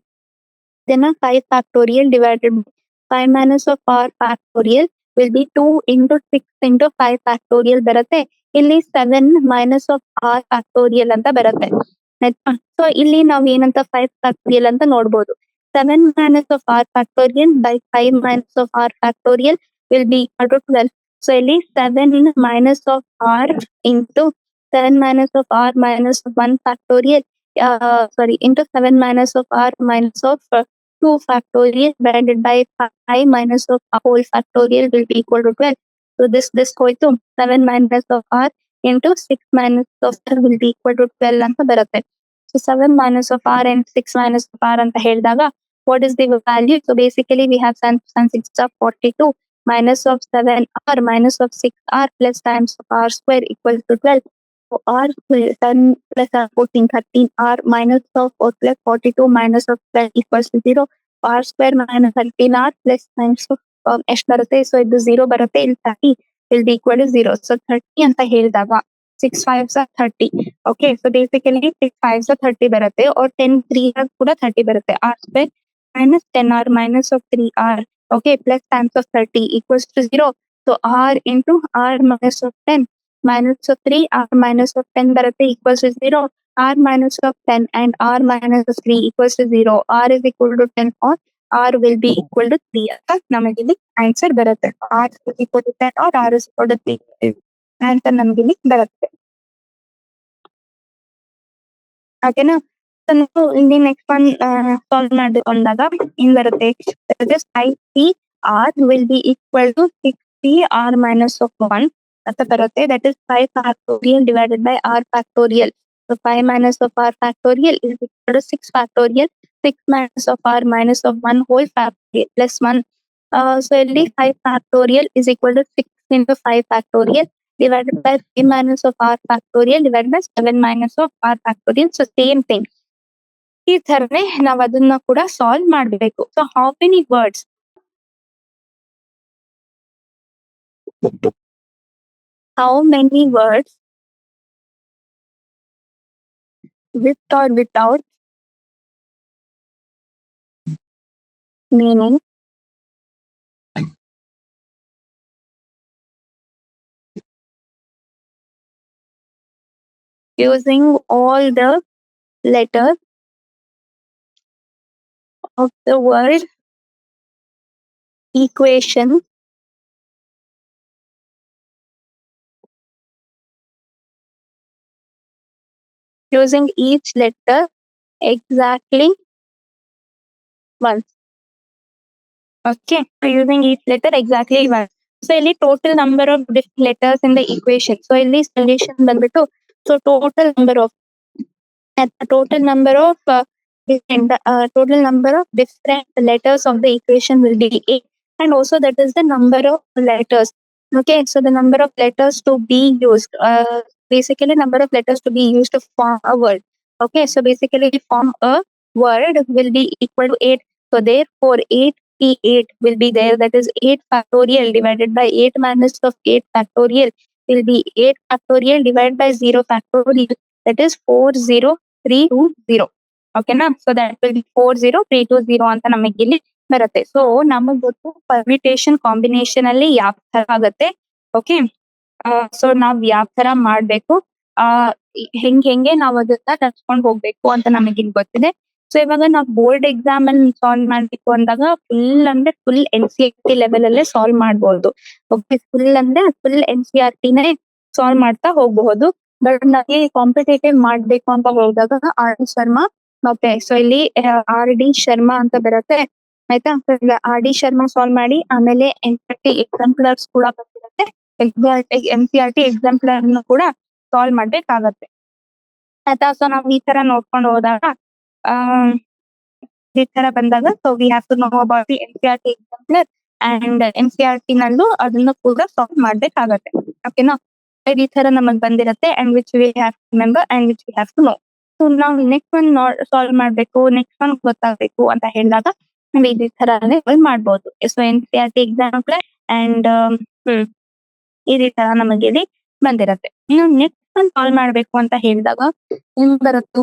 Then a 5 factorial divided by 5 minus of r factorial will be 2 into 6 into 5 factorial ಬರುತ್ತೆ. ಇಲ್ಲಿ 7 minus of r factorial ಅಂತ ಬರುತ್ತೆ. So ಇಲ್ಲಿ ನಾವು ಏನಂತ 5 factorial ಅಂತ ನೋಡ್ಬೋದು. 7 minus of r factorial by 5 minus of r factorial will be equal to 12. So ಇಲ್ಲಿ 7 minus of r into 7 minus of r minus 1 factorial into 7 minus of r minus of 2 factorial divided by 5 minus of r whole factorial will be equal to 12. So this ಹೋಯ್ತು 7 minus of r into 6 minus of r will be equal to 12 ಅಂತ ಬರುತ್ತೆ. So 7 minus of r and 6 minus of r ಅಂತ ಹೇಳಿದಾಗ what is the value? So basically we have 7 6 of 42 minus of 7r minus of 6r plus times of r square equals to 12. So r 10 plus 14 13r minus of 4 plus 42 minus of 12 equals to 0. r square minus 13r plus times of ಎಷ್ಟು ಬರುತ್ತೆ? So ಇದು 0 ಬರುತ್ತೆ. ಇಲ್ಲಿ 30 will be equal to 0. So 30 ಅಂತ ಹೇಳಿದಾಗ 6 5s are 30. Okay, so basically 6 5s are 30 ಬರುತ್ತೆ or 10 3 ಕೂಡ 30 ಬರುತ್ತೆ. r square minus 10r minus of 3r, okay, plus times of 30 equals to 0. So r into r minus of 10 minus of 3 r minus of 10 ಬರುತ್ತೆ equals to 0. r minus of 10 and r minus of 3 equals to 0. r is equal to 10 or r will be equal to 3 ಅಂತ ನಮಗೆ ಇಲ್ಲಿ answer ಬರುತ್ತೆ. r is equal to 10 or r is equal to 3 answer ನಮಗೆ ಇಲ್ಲಿ ಬರುತ್ತೆ. ಓಕೆನಾ? ನಾವು ಇಲ್ಲಿ ನೆಕ್ಸ್ಟ್ ಒನ್ ಸಾಲ್ವ್ ಮಾಡಬೇಕು ಅಂದಾಗ ಏನ್ ಬರುತ್ತೆ? 5CR will be equal to 6PR minus of 1 ಅಂತ ಬರುತ್ತೆ. That is 5 factorial divided by r factorial. So 5 minus of r factorial is equal to 6 factorial. 6 minus of r minus of 1 whole factorial plus 1. So ಇಲ್ಲಿ 5 factorial is equal to 6 into 5 factorial divided by 3 minus of r factorial divided by 7 minus of r factorial. So same thing. ಈ ತರನೇ ನಾವ್ ಅದನ್ನ ಕೂಡ solve ಮಾಡ್ಬೇಕು. So how many words? How many words with or without meaning using all the letters of the word equation using each letter exactly once. Okay, so using each letter exactly once. So ಇಲ್ಲಿ total number of different letters in the equation. So ಇಲ್ಲಿ solution ಬಂದ್ಬಿಟ್ಟು so total number of total number of different letters of the equation will be 8, and also that is the number of letters. Okay, so the number of letters to be used, basically number of letters to be used to form a word. Okay, so basically to form a word will be equal to 8. So therefore 8 will be there, that is 8 factorial divided by 8 minus of 8 factorial will be 8 factorial divided by 0 factorial, that is 40,320. ಓಕೆನಾ, so that will B 40,320 ಅಂತ ನಮಗೆ ಇಲ್ಲಿ ಬರುತ್ತೆ. So ನಮಗ್ ಗೊತ್ತು permutation combination ಅಲ್ಲಿ ಯಾವ ತರ ಆಗುತ್ತೆ. ಓಕೆ, ಸೊ ನಾವ್ ಯಾವ ತರ ಮಾಡ್ಬೇಕು, ಹೆಂಗೆ ನಾವ್ ಅದನ್ನ ನಡ್ಸ್ಕೊಂಡ್ ಹೋಗ್ಬೇಕು ಅಂತ ನಮಗೆ ಇಲ್ಲಿ ಗೊತ್ತಿದೆ. ಸೊ ಇವಾಗ ನಾವು ಬೋರ್ಡ್ ಎಕ್ಸಾಮ್ ಅಲ್ಲಿ ಸಾಲ್ವ್ ಮಾಡ್ಬೇಕು ಅಂದಾಗ ಫುಲ್ ಅಂದ್ರೆ ಫುಲ್ NCERT ಲೆವೆಲ್ ಅಲ್ಲೇ ಸಾಲ್ವ್ ಮಾಡ್ಬೋದು. ಓಕೆ, ಫುಲ್ ಅಂದ್ರೆ ಫುಲ್ NCERT ಸಾಲ್ವ್ ಮಾಡ್ತಾ ಹೋಗಬಹುದು. ಬಟ್ ನನಗೆ ಕಾಂಪಿಟೇಟಿವ್ ಮಾಡ್ಬೇಕು ಅಂತ ಹೋದಾಗ R.D. ಶರ್ಮಾ, ಓಕೆ, ಸೊ ಇಲ್ಲಿ R.D. ಶರ್ಮಾ ಅಂತ ಬರುತ್ತೆ. ಆಯ್ತಾ, R.D. ಶರ್ಮಾ ಸಾಲ್ವ್ ಮಾಡಿ, ಆಮೇಲೆ NCERT ಎಕ್ಸಾಂಪ್ಲರ್ಸ್ ಕೂಡ ಬಂದಿರುತ್ತೆ. NCERT ಎಕ್ಸಾಂಪ್ಲರ್ ಕೂಡ ಸಾಲ್ವ್ ಮಾಡ್ಬೇಕಾಗತ್ತೆ. ಆಯ್ತಾ, ಸೊ ನಾವು ಈ ತರ ನೋಡ್ಕೊಂಡು ಹೋದಾಗ ಈ ತರ ಬಂದಾಗ so we have to know about the NCERT exemplar and NCERT ನಲ್ಲೂ ಅದನ್ನ ಕೂಡ ಸಾಲ್ವ್ ಮಾಡ್ಬೇಕಾಗತ್ತೆ. ಓಕೆನಾ, ಈ ತರ ನಮಗ್ ಬಂದಿರತ್ತೆ, and which we have to remember and which we have to know. So ನಾವು ನೆಕ್ಸ್ಟ್ ಒನ್ ಸಾಲ್ವ್ ಮಾಡ್ಬೇಕು, ನೆಕ್ಸ್ಟ್ ಒನ್ ಗೊತ್ತಾಗ್ಬೇಕು ಅಂತ ಹೇಳಿದಾಗ ನಾವು ಇದೇ ತರಾನೇ ಮಾಡ್ಬೋದು. ಸೊ NCERT ಎಕ್ಸಾಂಪ್ಲರ್ ಅಂಡ್ ಇದೇ ತರ ನಮಗೆ ಇಲ್ಲಿ ಬಂದಿರತ್ತೆ. ಇನ್ನು ನೆಕ್ಸ್ಟ್ ಒನ್ ಸಾಲ್ವ್ ಮಾಡ್ಬೇಕು ಅಂತ ಹೇಳಿದಾಗ ಹೆಂಗ್ ಬರುತ್ತು?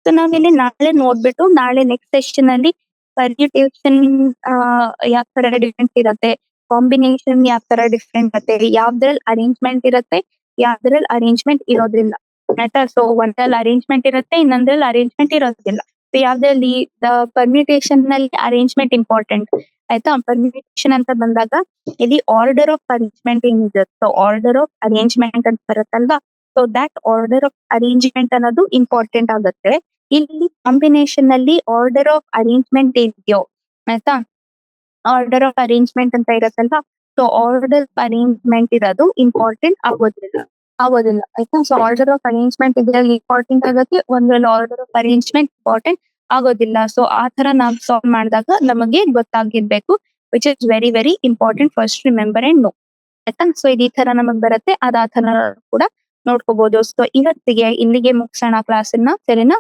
ಸೊ ನಾವಿಲ್ಲಿ ನಾಳೆ ನೋಡ್ಬಿಟ್ಟು ನಾಳೆ ನೆಕ್ಸ್ಟ್ ಸೆಷನ್ ಅಲ್ಲಿ ಪರ್ಮ್ಯುಟೇಷನ್ ಯಾವ ತರ ಡಿಫ್ರೆಂಟ್ ಇರತ್ತೆ, ಕಾಂಬಿನೇಷನ್ ಯಾವ ತರ ಡಿಫ್ರೆಂಟ್ ಇರುತ್ತೆ, ಯಾವ್ದ್ರಲ್ಲಿ ಅರೇಂಜ್ಮೆಂಟ್ ಇರುತ್ತೆ, ಯಾವ್ದ್ರಲ್ಲಿ ಅರೇಂಜ್ಮೆಂಟ್ ಇರೋದಿಲ್ಲ. ಆಯ್ತಾ, ಸೊ ಒಂದ್ರಲ್ಲಿ ಅರೇಂಜ್ಮೆಂಟ್ ಇರುತ್ತೆ, ಇನ್ನೊಂದ್ರಲ್ಲಿ ಅರೇಂಜ್ಮೆಂಟ್ ಇರೋದಿಲ್ಲ. ಸೊ ಯಾವ್ದ್ರಲ್ಲಿ ಪರ್ಮ್ಯುಟೇಷನ್ ನಲ್ಲಿ ಅರೇಂಜ್ಮೆಂಟ್ ಇಂಪಾರ್ಟೆಂಟ್. ಆಯ್ತಾ, ಪರ್ಮ್ಯುಟೇಷನ್ ಅಂತ ಬಂದಾಗ ಇಲ್ಲಿ ಆರ್ಡರ್ ಆಫ್ ಅರೇಂಜ್ಮೆಂಟ್ ಏನಿದೆ, ಸೊ ಆರ್ಡರ್ ಆಫ್ ಅರೇಂಜ್ಮೆಂಟ್ ಅಂತ ಬರುತ್ತಲ್ವಾ, so that order of arrangement ಅನ್ನೋದು ಇಂಪಾರ್ಟೆಂಟ್ ಆಗುತ್ತೆ. ಇಲ್ಲಿ ಕಾಂಬಿನೇಷನ್ ಅಲ್ಲಿ ಆರ್ಡರ್ ಆಫ್ ಅರೇಂಜ್ಮೆಂಟ್ ಏನಿದೆಯೋ, ಆಯ್ತಾ, ಆರ್ಡರ್ ಆಫ್ ಅರೇಂಜ್ಮೆಂಟ್ ಅಂತ ಇರತ್ತಲ್ವಾ, ಸೊ ಆರ್ಡರ್ ಅರೇಂಜ್ಮೆಂಟ್ ಇರೋದು ಇಂಪಾರ್ಟೆಂಟ್ ಆಗೋದಿಲ್ಲ. ಆಯ್ತಾ, ಸೊ ಆರ್ಡರ್ ಆಫ್ ಅರೇಂಜ್ಮೆಂಟ್ ಇದ್ರಲ್ಲಿ ಇಂಪಾರ್ಟೆಂಟ್ ಆಗುತ್ತೆ, ಒಂದ್ರಲ್ಲಿ ಆರ್ಡರ್ ಆಫ್ ಅರೇಂಜ್ಮೆಂಟ್ ಇಂಪಾರ್ಟೆಂಟ್ ಆಗೋದಿಲ್ಲ. ಸೊ ಆ ತರ ನಾವು ಸಾಲ್ವ್ ಮಾಡಿದಾಗ ನಮಗೆ ಗೊತ್ತಾಗಿರ್ಬೇಕು, which is very very important, first remember and know. ಆಯ್ತಾ, ಸೊ ಈ ತರ ನಮಗ್ ಬರುತ್ತೆ, ಅದ ತರ ಕೂಡ ನೋಡ್ಕೋಬಹುದು. ಸೊ ಇವತ್ತಿಗೆ ಇಲ್ಲಿಗೆ ಮುಗಿಸೋಣ ಕ್ಲಾಸ್ ಅನ್ನ, ಸರಿನಾ?